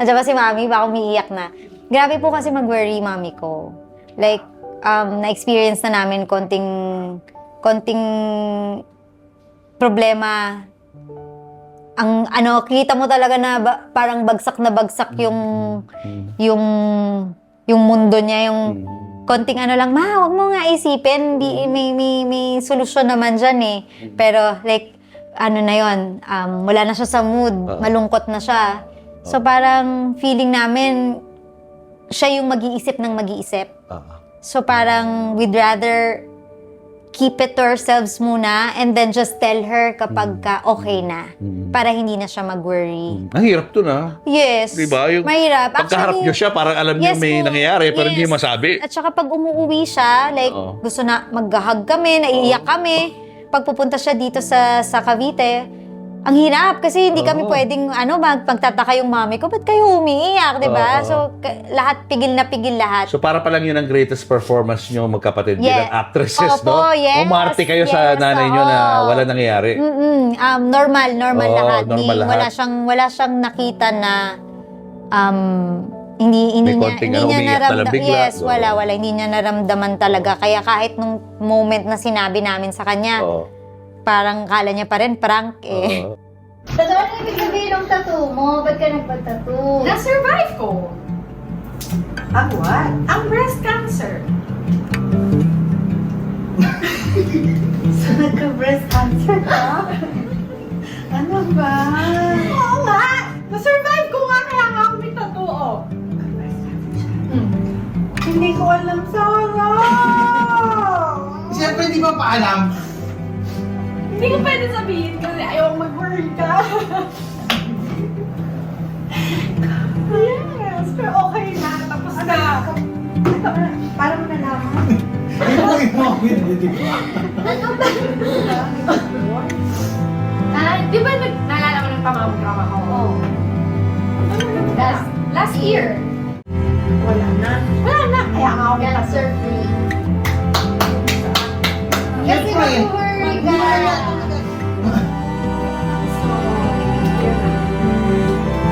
Speaker 2: Andiyan pa si Mami, baka umiiyak na. Grabe po kasi mag-worry, Mami ko. Like, na-experience na namin konting problema. Kita mo talaga na parang bagsak na bagsak yung yung mundo niya, yung konting ano lang, ma, wag mo nga isipin, may solusyon naman dyan eh. Pero like, ano na yon, wala na siya sa mood, malungkot na siya. So parang feeling namin, siya yung mag-iisip ng mag-iisip. So parang we'd rather keep it to ourselves muna and then just tell her kapag ka okay na. Para hindi na siya mag-worry.
Speaker 1: Ang hirap to na.
Speaker 2: Yes.
Speaker 1: Diba? Yung
Speaker 2: mahirap.
Speaker 1: pagkaharap niyo siya, parang alam niyo
Speaker 2: yes
Speaker 1: may
Speaker 2: po.
Speaker 1: nangyayari, pero hindi
Speaker 2: Yes.
Speaker 1: niyo masabi.
Speaker 2: At saka pag umuwi siya, like, gusto na mag-hug kami, naiiyak kami. Pag pupunta siya dito sa Cavite, ang hirap kasi hindi kami pwedeng, magtataka yung mami ko, ba't kayo umiiyak, di ba? So, lahat, pigil na pigil lahat.
Speaker 1: So para pa lang yun ang greatest performance niyo magkapatid bilang actresses,
Speaker 2: Opo,
Speaker 1: no?
Speaker 2: yes,
Speaker 1: Umarte kayo sa
Speaker 2: yes,
Speaker 1: nanay niyo na
Speaker 2: oo.
Speaker 1: wala nangyayari.
Speaker 2: Normal
Speaker 1: Oo,
Speaker 2: lahat.
Speaker 1: normal lahat.
Speaker 2: Wala siyang nakita na hindi
Speaker 1: May
Speaker 2: niya
Speaker 1: konting
Speaker 2: hindi
Speaker 1: ano,
Speaker 2: niya
Speaker 1: umiiyak na lang bigla.
Speaker 2: Yes, wala hindi niya naramdaman talaga. Kaya kahit nung moment na sinabi namin sa kanya, parang kala niya pa rin prank eh. Ba't ano ibig sabihin ng tattoo mo? Ba't ka nagpa-tattoo?
Speaker 8: Na-survive ko. Ang what? Ang breast cancer.
Speaker 4: So, nagka-breast cancer ka? Ano ba?
Speaker 8: Oo nga! Na-survive ko nga kaya nga ako may tattoo, oh.
Speaker 4: Hindi ko alam, Sarah!
Speaker 9: Siyempre, di ba paalam?
Speaker 8: Hindi ko pwede sabihin kasi ayaw mag-worry ka. Yes, pero okay na. Tapos na.
Speaker 4: Para mo nalaman.
Speaker 9: Hindi mo di ba?
Speaker 8: Di ba naalala mo ng pamamagrama ko? Oo. Last year.
Speaker 4: Wala na.
Speaker 8: Wala na. Kaya nga ako may tattoo.
Speaker 2: Cancer-free.
Speaker 9: Kasi
Speaker 2: mag-worry ka.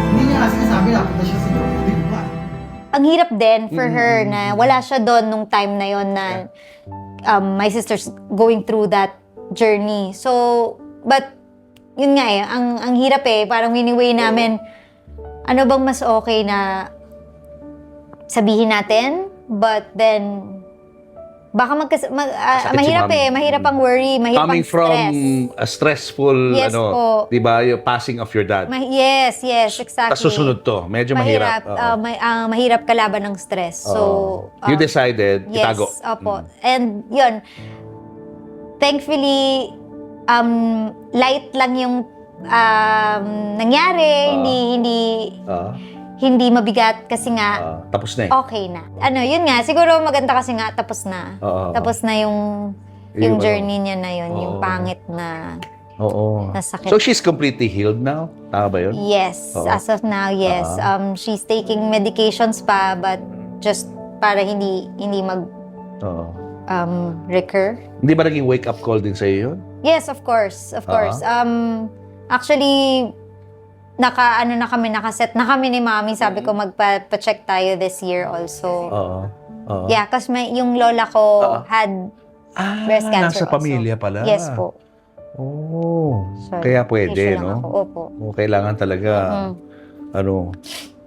Speaker 9: Hindi niya kasi nasabi na punta siya sa Europe, di ba?
Speaker 2: Ang hirap din for her na wala siya doon nung time na yon na my sister's going through that journey. So, but yun nga eh, ang hirap eh, parang wini-weigh namin, ano bang mas okay na sabihin natin, but then baka
Speaker 1: Sakit si
Speaker 2: mahirap
Speaker 1: mami.
Speaker 2: mahirap ang worry, mahirap
Speaker 1: Coming
Speaker 2: ang
Speaker 1: from
Speaker 2: stress.
Speaker 1: a stressful,
Speaker 2: Yes po.
Speaker 1: di ba, yung passing of your dad.
Speaker 2: Yes, exactly.
Speaker 1: Tapos susunod to, medyo mahirap. Oo.
Speaker 2: Mahirap kalaban ng stress. So,
Speaker 1: You decided,
Speaker 2: yes,
Speaker 1: itago.
Speaker 2: opo. And yun, thankfully, light lang yung nangyari, hindi mabigat kasi nga
Speaker 1: Tapos na eh.
Speaker 2: okay na. Yun nga, siguro maganda kasi nga tapos na. Tapos na yung
Speaker 1: Yung
Speaker 2: journey niya na yun, yung
Speaker 1: Oo.
Speaker 2: pangit na
Speaker 1: Oo.
Speaker 2: sakit.
Speaker 1: So she's completely healed now? Tama ba yun?
Speaker 2: Yes,
Speaker 1: Oo.
Speaker 2: as of now, yes. She's taking medications pa, but just para hindi mag
Speaker 1: Oo.
Speaker 2: recur.
Speaker 1: Hindi ba naging wake-up call din sa'yo yun?
Speaker 2: Yes, of course. Actually, nakaset na kami ni Mami. Sabi ko magpa-check tayo this year also.
Speaker 1: Oo.
Speaker 2: Yeah, kasi yung lola ko had breast cancer
Speaker 1: nasa pamilya
Speaker 2: also.
Speaker 1: pala.
Speaker 2: Yes po.
Speaker 1: Oh.
Speaker 2: So,
Speaker 1: Kaya pwede,
Speaker 2: issue lang
Speaker 1: no?
Speaker 2: ako. Opo.
Speaker 1: O, kailangan talaga,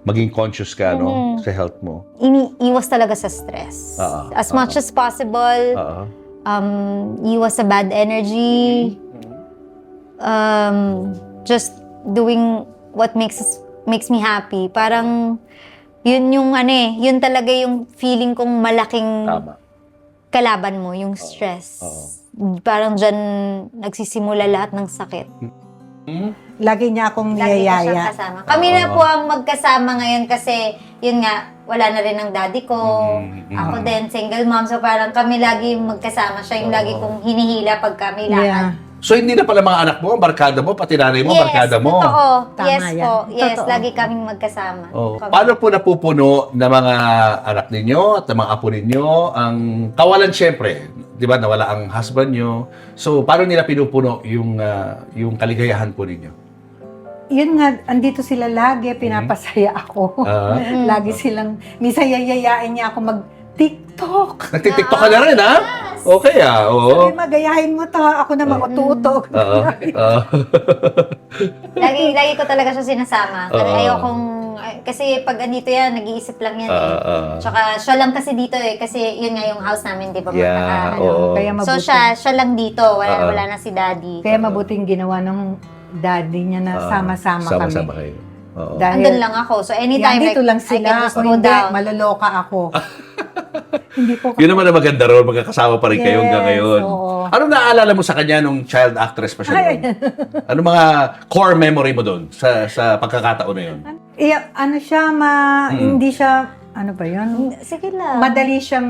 Speaker 1: maging conscious ka, no? Sa health mo.
Speaker 2: Iwas talaga sa stress.
Speaker 1: Oo.
Speaker 2: As much as possible.
Speaker 1: Oo.
Speaker 2: Iwas sa bad energy. Just doing what makes me happy. Parang yun yung yun talaga yung feeling kong malaking
Speaker 1: Tama.
Speaker 2: kalaban mo, yung stress. Parang dyan nagsisimula lahat ng sakit.
Speaker 4: Lagi niya akong
Speaker 2: Lagi ko siya
Speaker 4: niyayaya.
Speaker 2: kasama. Kami na po ang magkasama ngayon kasi yun nga, wala na rin ang daddy ko. Ako din, single mom. So parang kami lagi magkasama. Siya yung lagi kong hinihila pag kami lakad.
Speaker 4: Yeah.
Speaker 1: So hindi na pala mga anak mo, barkada mo, pati nanay mo, barkada mo.
Speaker 2: Totoo.
Speaker 4: Tama
Speaker 2: Yes
Speaker 4: yan.
Speaker 2: po. Yes,
Speaker 4: Totoo.
Speaker 2: lagi kaming magkasama.
Speaker 1: Oh. Paano po napupuno ng mga anak ninyo at ng mga apo ninyo ang kawalan syempre, 'di ba? Nawala ang husband nyo. So paano nila pinupuno yung kaligayahan po ninyo?
Speaker 4: Yun nga, andito sila lagi, pinapasaya ako. Lagi silang, minsan yayayain niya ako mag-TikTok.
Speaker 1: Nagtitiktok ka na rin, ha? Okay, oo.
Speaker 4: Sabi, magayahin mo to, ako na maututok.
Speaker 1: Oo.
Speaker 2: Lagi ko talaga siya sinasama. Kasi ayokong kasi pag andito yan, nag-iisip lang yan eh. Tsaka siya lang kasi dito eh, kasi yun nga yung house namin, di ba?
Speaker 1: Yeah,
Speaker 2: magkaka-
Speaker 1: oo.
Speaker 4: Kaya
Speaker 2: So
Speaker 4: mabuti.
Speaker 2: siya lang dito, wala na si daddy.
Speaker 4: Kaya mabuting ginawa ng daddy niya na sama-sama kami.
Speaker 1: Sama-sama kayo. Oo.
Speaker 2: Andun lang ako. So anytime
Speaker 4: Dito lang
Speaker 2: I can
Speaker 4: sila.
Speaker 2: just
Speaker 4: Kung
Speaker 2: go
Speaker 4: hindi,
Speaker 2: down.
Speaker 4: maloloka ako. Hindi po
Speaker 1: Yun naman ang maganda ron, magkakasama pa rin kayo hanggang
Speaker 4: Yes,
Speaker 1: ngayon.
Speaker 4: oo.
Speaker 1: Anong naaalala mo sa kanya nung child actress pa siya noon? Ano mga core memory mo doon sa pagkakataon na yun?
Speaker 4: Ano siya, hindi siya, ano ba yun?
Speaker 2: Sige lang.
Speaker 4: Madali siyang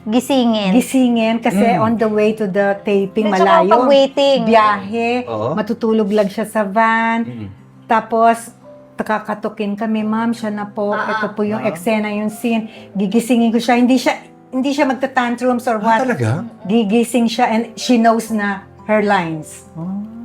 Speaker 4: gisingin kasi on the way to the taping,
Speaker 2: At saka
Speaker 4: malayo.
Speaker 2: pag-waiting.
Speaker 4: Biyahe,
Speaker 1: Oo.
Speaker 4: matutulog lang siya sa van. Tapos, kakatukin kami, ma'am, siya na po. Ito po yung eksena, yung scene. Gigisingin ko siya. Hindi siya magta-tantrums or what.
Speaker 1: Talaga?
Speaker 4: Gigising siya and she knows na her lines.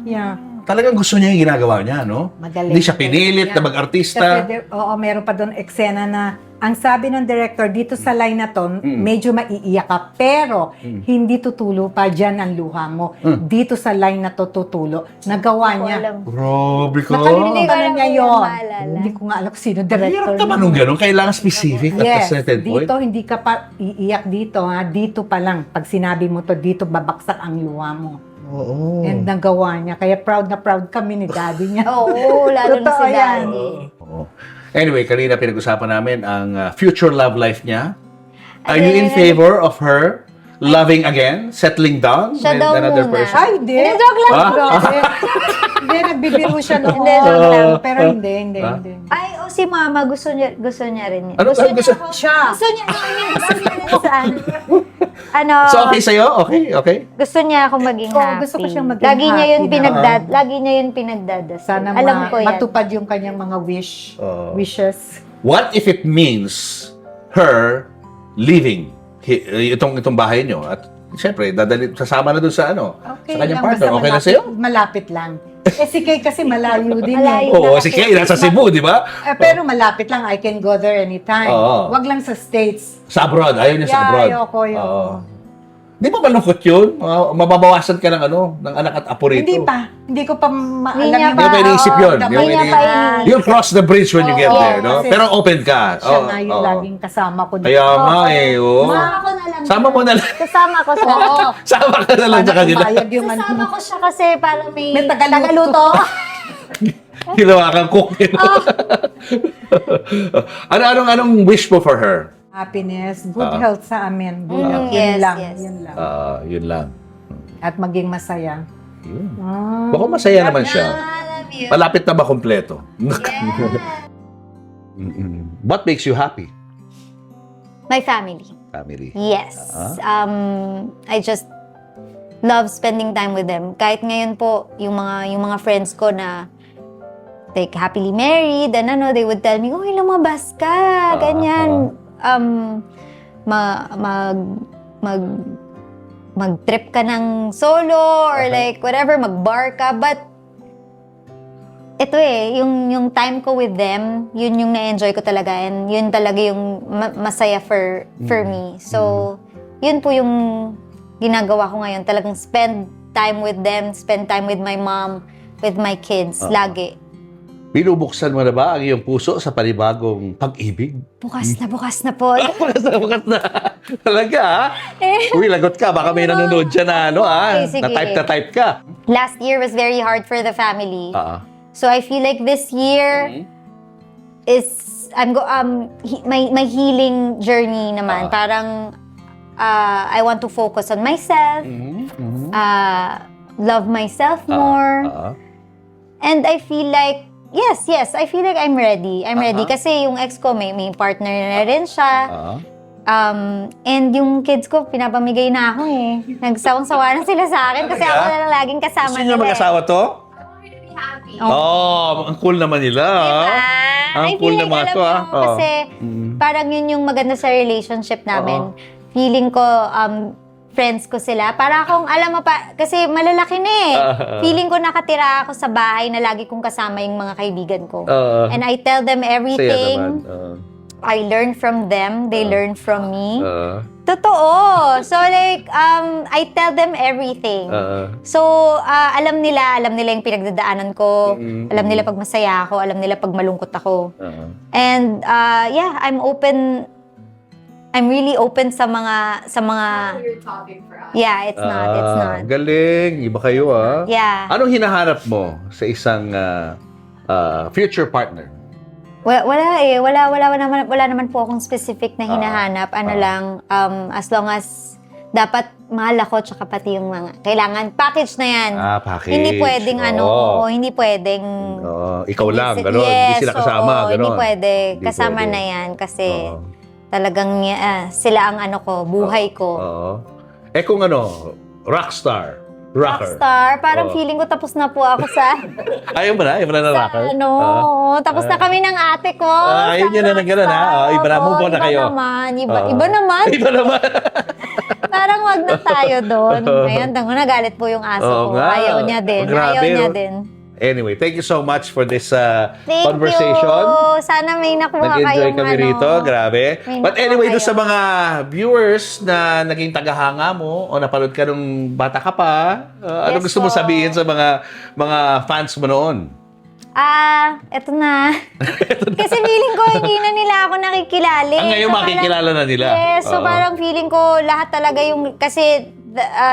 Speaker 4: Yeah.
Speaker 1: Talagang gusto niya yung ginagawa niya, no?
Speaker 4: Magaling.
Speaker 1: Hindi siya pinilit na
Speaker 4: Yeah.
Speaker 1: mag-artista.
Speaker 4: Kasi, meron pa doon eksena na ang sabi ng director, dito sa line na to, medyo maiiyak ka, pero hindi tutulo pa dyan ang luha mo. Dito sa line na to tutulo. Nagawa niya.
Speaker 1: Grabe ka.
Speaker 4: Nakalimutan na niya yun.
Speaker 2: maalala.
Speaker 4: Hindi ko nga alam kung sino director.
Speaker 1: Hirap naman nung gano'n. Kailangan specific at a
Speaker 4: Yes,
Speaker 1: certain point.
Speaker 4: dito hindi ka pa iiyak dito. Ha? Dito pa lang. Pag sinabi mo to, dito babaksak ang luha mo.
Speaker 1: Oo.
Speaker 4: And nagawa niya. Kaya proud na proud kami ni daddy niya.
Speaker 2: Oo, lalo na
Speaker 4: Totoo
Speaker 2: si
Speaker 4: yan.
Speaker 2: daddy.
Speaker 1: Oo. Anyway, kanina pinag-usapan namin ang future love life niya. Are you in favor of her loving again, settling down
Speaker 2: Siya
Speaker 1: with
Speaker 2: daw
Speaker 1: another
Speaker 2: muna.
Speaker 1: person?
Speaker 4: Ay, hindi.
Speaker 2: Hindi, joke lang.
Speaker 4: Grabe. Hindi, nagbibiro siya noon.
Speaker 2: Hindi, joke lang.
Speaker 4: Pero hindi.
Speaker 2: Ay, si mama, gusto niya rin yun.
Speaker 1: Ano
Speaker 2: gusto
Speaker 1: gusto?
Speaker 2: niya ako.
Speaker 4: Siya.
Speaker 2: Gusto niya, gusto niya rin saan. Ano,
Speaker 1: So, okay sa'yo? Okay?
Speaker 2: gusto niya ako maging
Speaker 4: Oo,
Speaker 2: happy.
Speaker 4: gusto ko siyang maging
Speaker 2: lagi niya yun
Speaker 4: happy na.
Speaker 2: lagi niya yun pinagdadasal.
Speaker 4: Sana
Speaker 2: Alam ko yan.
Speaker 4: matupad yung kanyang mga wishes.
Speaker 1: What if it means her leaving itong bahay nyo? At siyempre, sasama na dun sa sa kanyang
Speaker 4: lang,
Speaker 1: partner.
Speaker 4: basta
Speaker 1: Okay na
Speaker 4: malapit-
Speaker 1: sa'yo?
Speaker 4: Malapit lang. Si Kay kasi malayo din.
Speaker 2: Malayo.
Speaker 4: eh.
Speaker 1: Oo, si Kay, nasa Cebu, di ba?
Speaker 4: Pero malapit lang. I can go there anytime.
Speaker 1: Oo.
Speaker 4: Wag lang sa States.
Speaker 1: Sa abroad. Ayaw niya sa
Speaker 4: Yeah,
Speaker 1: abroad.
Speaker 4: ayoko yun.
Speaker 1: Oo. Di ba malungkot yun? Mababawasan ka ng anak at apo rito.
Speaker 4: Hindi pa. Hindi ko pa maalam
Speaker 2: Hindi niya
Speaker 1: Hindi mo pa iniisip yun.
Speaker 4: damay
Speaker 1: Yung
Speaker 2: niya
Speaker 1: ini-
Speaker 2: pa iniisip.
Speaker 1: You'll cross the bridge when you get
Speaker 4: Oo,
Speaker 1: there, no?
Speaker 4: kasi
Speaker 1: Pero open ka.
Speaker 4: Siya
Speaker 1: Oo,
Speaker 4: nga yung
Speaker 1: oo.
Speaker 4: laging kasama ko.
Speaker 1: Kaya nga eh, oo.
Speaker 2: Kasama ko na lang.
Speaker 1: Sama mo na lang.
Speaker 2: Kasama ko siya.
Speaker 1: Sama ka na lang sa kanila.
Speaker 4: Bayad yung
Speaker 2: Kasama ko siya kasi parang may,
Speaker 4: May tagaluto.
Speaker 1: Ginawa kang cook. Anong wish mo for her?
Speaker 4: Happiness, good health sa amin. Good health.
Speaker 2: yes,
Speaker 4: Yun lang.
Speaker 2: yes.
Speaker 4: Yun lang.
Speaker 1: Yun lang.
Speaker 4: At maging masaya.
Speaker 1: Yun. Baka masaya naman siya.
Speaker 2: I love you.
Speaker 1: Malapit na ba kompleto? What makes you happy?
Speaker 2: My family.
Speaker 1: Family.
Speaker 2: Yes. I just love spending time with them. Kahit ngayon po, yung mga friends ko na like happily married, and they would tell me, "Oh, lumabas ka." Ganyan. Mag-trip ka ng solo or like whatever, mag-bar ka. But ito yung time ko with them, yun yung na-enjoy ko talaga, and yun talaga yung masaya for me. So, yun po yung ginagawa ko ngayon. Talagang spend time with them, spend time with my mom, with my kids, lagi.
Speaker 1: Binubuksan mo na ba ang iyong puso sa panibagong pag-ibig?
Speaker 2: Bukas na po.
Speaker 1: Bukas na. Talaga, ha? Uy, lagot ka. Baka may nanonood dyan na,
Speaker 2: Okay, sige.
Speaker 1: na type ka.
Speaker 2: Last year was very hard for the family.
Speaker 1: Oo.
Speaker 2: So I feel like this year is my healing journey naman. Parang I want to focus on myself, love myself more, and I feel like yes, I feel like I'm ready. I'm ready kasi yung ex ko may partner na rin siya. And yung kids ko, pinapamigay na ako eh. Nagsawang-sawa na sila sa akin kasi ako na lang laging kasama
Speaker 1: Gusto niyo
Speaker 2: nila.
Speaker 1: mag-asawa to?
Speaker 6: Happy.
Speaker 1: Ang cool naman nila. Ang
Speaker 2: I
Speaker 1: cool
Speaker 2: feel like,
Speaker 1: naman
Speaker 2: alam
Speaker 1: to,
Speaker 2: mo,
Speaker 1: ah.
Speaker 2: kasi parang yun yung maganda sa relationship namin. Feeling ko, friends ko sila. Para akong, alam mo pa, kasi malalaki na eh. Feeling ko nakatira ako sa bahay na lagi kong kasama yung mga kaibigan ko. And I tell them
Speaker 1: Saya
Speaker 2: everything.
Speaker 1: naman.
Speaker 2: I learn from them. They learn from me. Totoo. So like, I tell them everything. So, alam nila yung pinagdadaanan ko. Alam nila pag masaya ako. Alam nila pag malungkot ako. And, yeah, I'm really open sa mga
Speaker 6: Weird topic for us.
Speaker 2: yeah, it's not.
Speaker 1: Galing. Iba kayo, ah.
Speaker 2: Yeah.
Speaker 1: Anong hinahanap mo sa isang future partner?
Speaker 2: Wala naman po akong specific na hinahanap. As long as dapat mahal ako tsaka pati yung mga kailangan package na yan.
Speaker 1: Package.
Speaker 2: Hindi pwedeng hindi pwedeng
Speaker 1: ikaw lang, gano'n. Hindi sila kasama, gano'n.
Speaker 2: Hindi pwede.
Speaker 1: Hindi
Speaker 2: Kasama
Speaker 1: pwede.
Speaker 2: na yan kasi talagang sila ang buhay ko.
Speaker 1: Kung rockstar, rocker.
Speaker 2: Rockstar, parang feeling ko tapos na po ako sa
Speaker 1: Ayaw mo na na rocker?
Speaker 2: tapos na kami ng ate ko.
Speaker 1: Ayun yun na gano'n, ha? Iba na, move on na kayo.
Speaker 2: Iba naman.
Speaker 1: Iba naman.
Speaker 2: Parang wag na tayo doon. Ngayon, nagalit po yung aso ko.
Speaker 1: nga.
Speaker 2: Ayaw niya din.
Speaker 1: Grabe, Anyway, thank you so much for this
Speaker 2: Thank
Speaker 1: conversation.
Speaker 2: you. Sana may nakuha
Speaker 1: Nag-enjoy
Speaker 2: kayong
Speaker 1: kami rito, grabe.
Speaker 2: may
Speaker 1: But
Speaker 2: nakuha
Speaker 1: anyway, doon
Speaker 2: kayo.
Speaker 1: sa mga viewers na naging tagahanga mo o napanood ka nung bata ka pa, ano
Speaker 2: Yes
Speaker 1: gusto mo
Speaker 2: po.
Speaker 1: sabihin sa mga fans mo noon?
Speaker 2: Eto na. Kasi feeling ko hindi na nila ako nakikilala.
Speaker 1: Ngayon
Speaker 2: So,
Speaker 1: makikilala na nila.
Speaker 2: Yes, so
Speaker 1: Oo.
Speaker 2: parang feeling ko lahat talaga kasi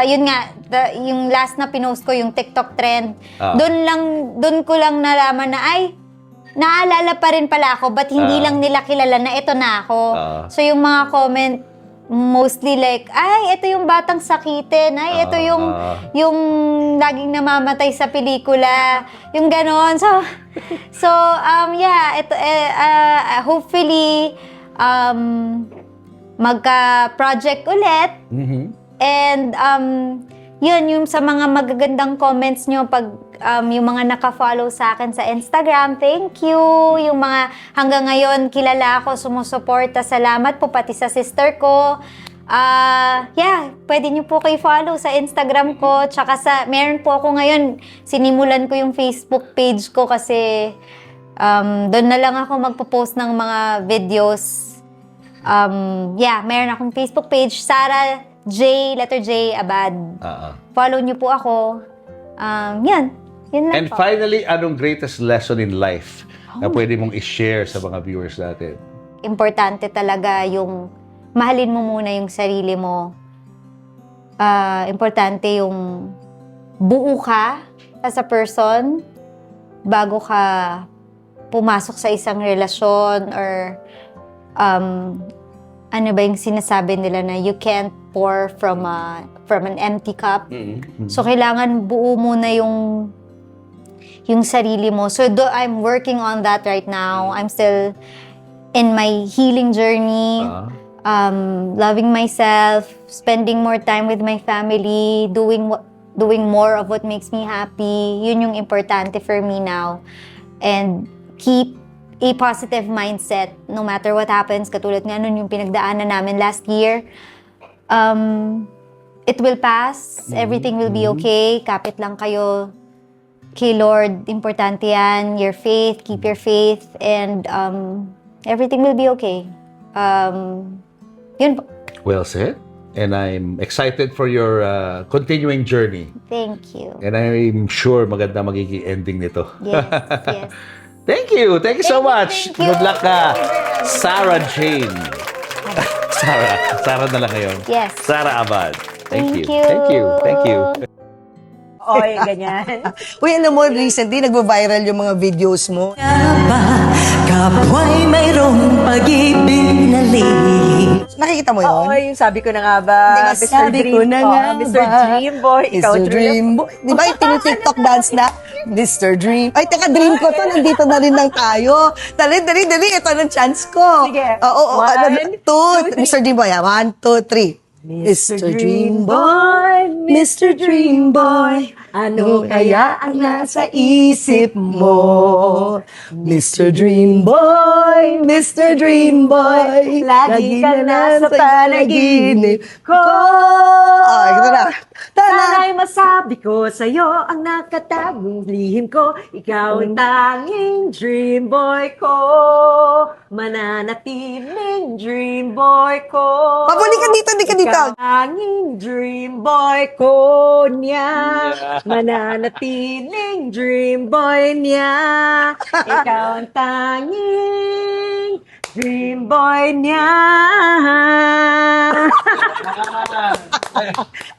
Speaker 2: yun nga, yung last na pinost ko, yung TikTok trend, doon ko lang nalaman na naalala pa rin pala ako, but hindi lang nila kilala na ito na ako. So yung mga comment, mostly like, ito yung batang sakitin, ito yung laging namamatay sa pelikula, yung ganon. So yeah, ito, hopefully, magka-project ulit. And, yun, yung sa mga magagandang comments nyo, pag yung mga naka-follow sa akin sa Instagram, thank you. Yung mga hanggang ngayon, kilala ako, sumusuporta, salamat po, pati sa sister ko. Yeah, pwede nyo po kayo follow sa Instagram ko. Tsaka meron po ako ngayon, sinimulan ko yung Facebook page ko kasi doon na lang ako magpo-post ng mga videos. Yeah, meron akong Facebook page, Sarah letter J, Abad. Follow niyo po ako. Yan lang
Speaker 1: And
Speaker 2: po.
Speaker 1: finally, anong greatest lesson in life na pwede mong i-share sa mga viewers natin?
Speaker 2: Importante talaga yung mahalin mo muna yung sarili mo. Importante yung buo ka as a person bago ka pumasok sa isang relasyon or ano ba yung sinasabi nila na you can't pour from an empty cup. So, kailangan buo muna yung sarili mo. So, I'm working on that right now. I'm still in my healing journey. Loving myself, spending more time with my family, doing more of what makes me happy. Yun yung importante for me now. And keep a positive mindset no matter what happens. Katulad nga nun yung pinagdaanan namin last year. It will pass. Everything will be okay. Kapit lang kayo kay Lord. Importante yan. Your faith. Keep your faith. And everything will be okay. Yun po.
Speaker 1: Well said. And I'm excited for your continuing journey.
Speaker 2: Thank you.
Speaker 1: And I'm sure maganda magiging ending nito.
Speaker 2: Yes, yes.
Speaker 1: Thank you. Thank you so much.
Speaker 2: Thank you.
Speaker 1: Good luck ka. Sarah Jane. Sarah na lang ngayon.
Speaker 2: Yes.
Speaker 1: Sarah Abad. Thank you.
Speaker 2: you.
Speaker 1: Thank you. Thank you.
Speaker 8: Oy, ganyan.
Speaker 9: Uy, alam mo, recently, nagva-viral yung mga videos mo.
Speaker 10: Kapwa'y mayroong pag-ibig na lihim.
Speaker 9: Nakikita mo yun?
Speaker 8: Oo, yung sabi ko na nga ba,
Speaker 9: Hindi, sabi ko na nga
Speaker 8: Mr.
Speaker 9: ba,
Speaker 8: Dream Boy, ikaw
Speaker 9: Mr. Dream Boy. Di ba yung tinu-TikTok dance na? Mr. Dream. Ay, teka, dream ko to. Nandito na rin lang tayo. Dali. Ito ng chance ko.
Speaker 8: Sige.
Speaker 9: Oo.
Speaker 8: One,
Speaker 9: Two. Mr. Dream Boy. 1, 2, 3. Mr. Dream Boy, Mr. Dream Boy, ano kaya ang nasa isip mo? Mr. Dream Boy, Mr. Dream Boy, lagi ka nasa panaginip ko. Oh, ito na. Tanan!
Speaker 10: masabi ko sa'yo ang nakatagong lihim ko. Ikaw ang tanging dream boy ko. Mananatiling dream boy ko.
Speaker 9: Pabuli ka dito, di ka dito.
Speaker 10: Ikaw ang tanging dream boy ko niya. Mananatiling dream boy niya. Ikaw ang tanging dream boy niya.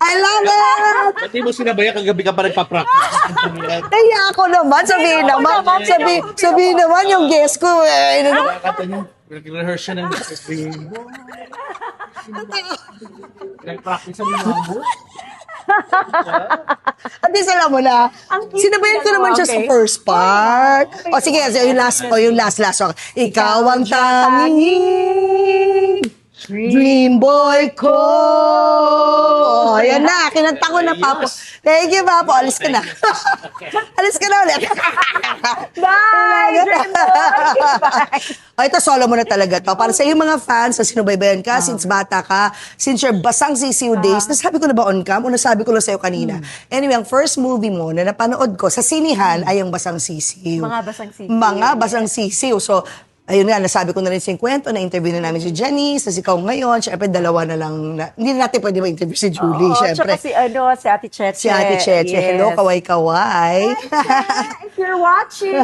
Speaker 9: I love it!
Speaker 1: Pati mo sinabayan, kagabi ka pa nagpa-practice.
Speaker 9: Kaya ako naman, sabihin naman yung guest ko.
Speaker 1: Kanta niyo, nag-rehearse siya ng nag-practice sa mga mo.
Speaker 9: At least alam mo na, sinabayan ko naman siya sa first part. O sige, yung last. Ikaw ang tanging dream boy ko. O, ayan na, kinanta ko na, Papo. Thank you, Papo. Alis ka na. Alis ka na ulit. Bye! O, ito, solo mo na talaga to. Para sa iyong mga fans na sinubaybayan ka, since bata ka, since your basang sisiw days, nasabi ko na ba on cam o nasabi ko lang sa'yo kanina? Anyway, ang first movie mo na napanood ko sa sinihan ay ang Basang Sisiw. Mga basang sisiw. So, ayun nga, nasabi ko na rin sa kwento, na-interview na namin si Janice, tas ikaw ngayon, syempre dalawa na lang, hindi na natin pwede ma-interview si Julie, syempre.
Speaker 10: Si Ate Cheche.
Speaker 9: Si Ate Cheche.
Speaker 10: Yes.
Speaker 9: Hello, kaway-kaway.
Speaker 10: If you're watching.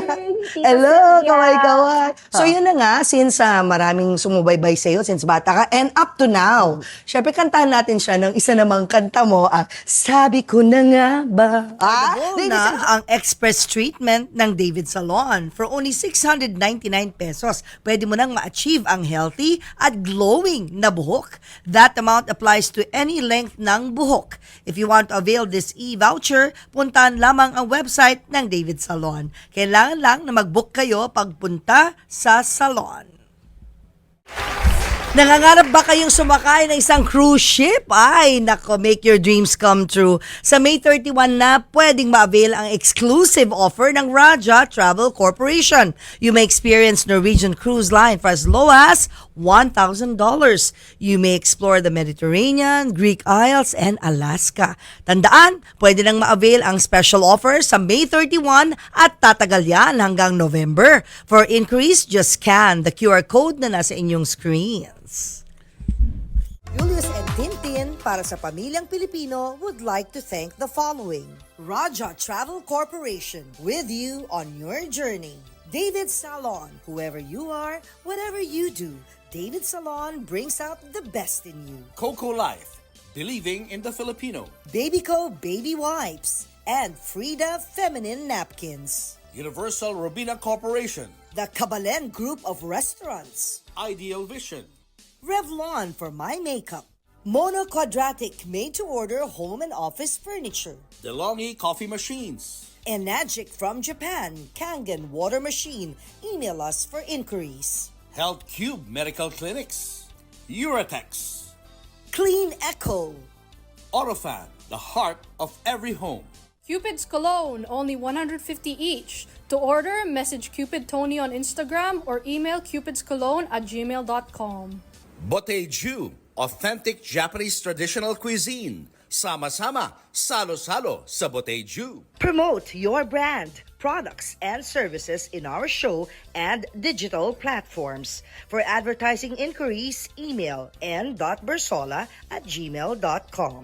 Speaker 9: Hello, kaway-kaway. So yun na nga, since maraming sumubaybay sa'yo, since bata ka, and up to now, syempre kantahan natin siya ng isa namang kanta mo, ang Sabi Ko Na Nga Ba. Na ang express treatment ng David Salon for only 699 pesos. Pwede mo nang ma-achieve ang healthy at glowing na buhok. That amount applies to any length ng buhok. If you want to avail this e-voucher, puntahan lamang ang website ng David Salon. Kailangan lang na mag-book kayo pagpunta sa salon. Nangangarap ba kayong sumakay ng isang cruise ship? Ay, nako, make your dreams come true. Sa May 31 na, pwedeng ma-avail ang exclusive offer ng Raja Travel Corporation. You may experience Norwegian Cruise Line for as low as $1,000. You may explore the Mediterranean, Greek Isles, and Alaska. Tandaan, pwede nang ma-avail ang special offer sa May 31 at tatagal yan hanggang November. For inquiries, just scan the QR code na nasa inyong screens. Julius and Tintin para sa Pamilyang Pilipino would like to thank the following. Raja Travel Corporation, with you on your journey. David Salon, whoever you are, whatever you do, David Salon brings out the best in you.
Speaker 11: Coco Life, believing in the Filipino.
Speaker 9: Babyco Baby Wipes and Frida Feminine Napkins.
Speaker 11: Universal Robina Corporation.
Speaker 9: The Kabalen Group of Restaurants.
Speaker 11: Ideal Vision.
Speaker 9: Revlon for my makeup. Mono Quadratic made-to-order home and office furniture.
Speaker 11: DeLonghi Coffee Machines.
Speaker 9: Enagic from Japan, Kangen Water Machine. Email us for inquiries.
Speaker 11: Health Cube Medical Clinics. Uratex.
Speaker 9: Clean Echo.
Speaker 11: Autofan, the heart of every home.
Speaker 12: Cupid's Cologne, only 150 each. To order, message Cupid Tony on Instagram or email cupidscologne@gmail.com.
Speaker 11: Boteju, authentic Japanese traditional cuisine. Sama-sama, salo-salo sa Boteju.
Speaker 9: Promote your brand, products, and services in our show and digital platforms. For advertising inquiries, email n.bersola@gmail.com.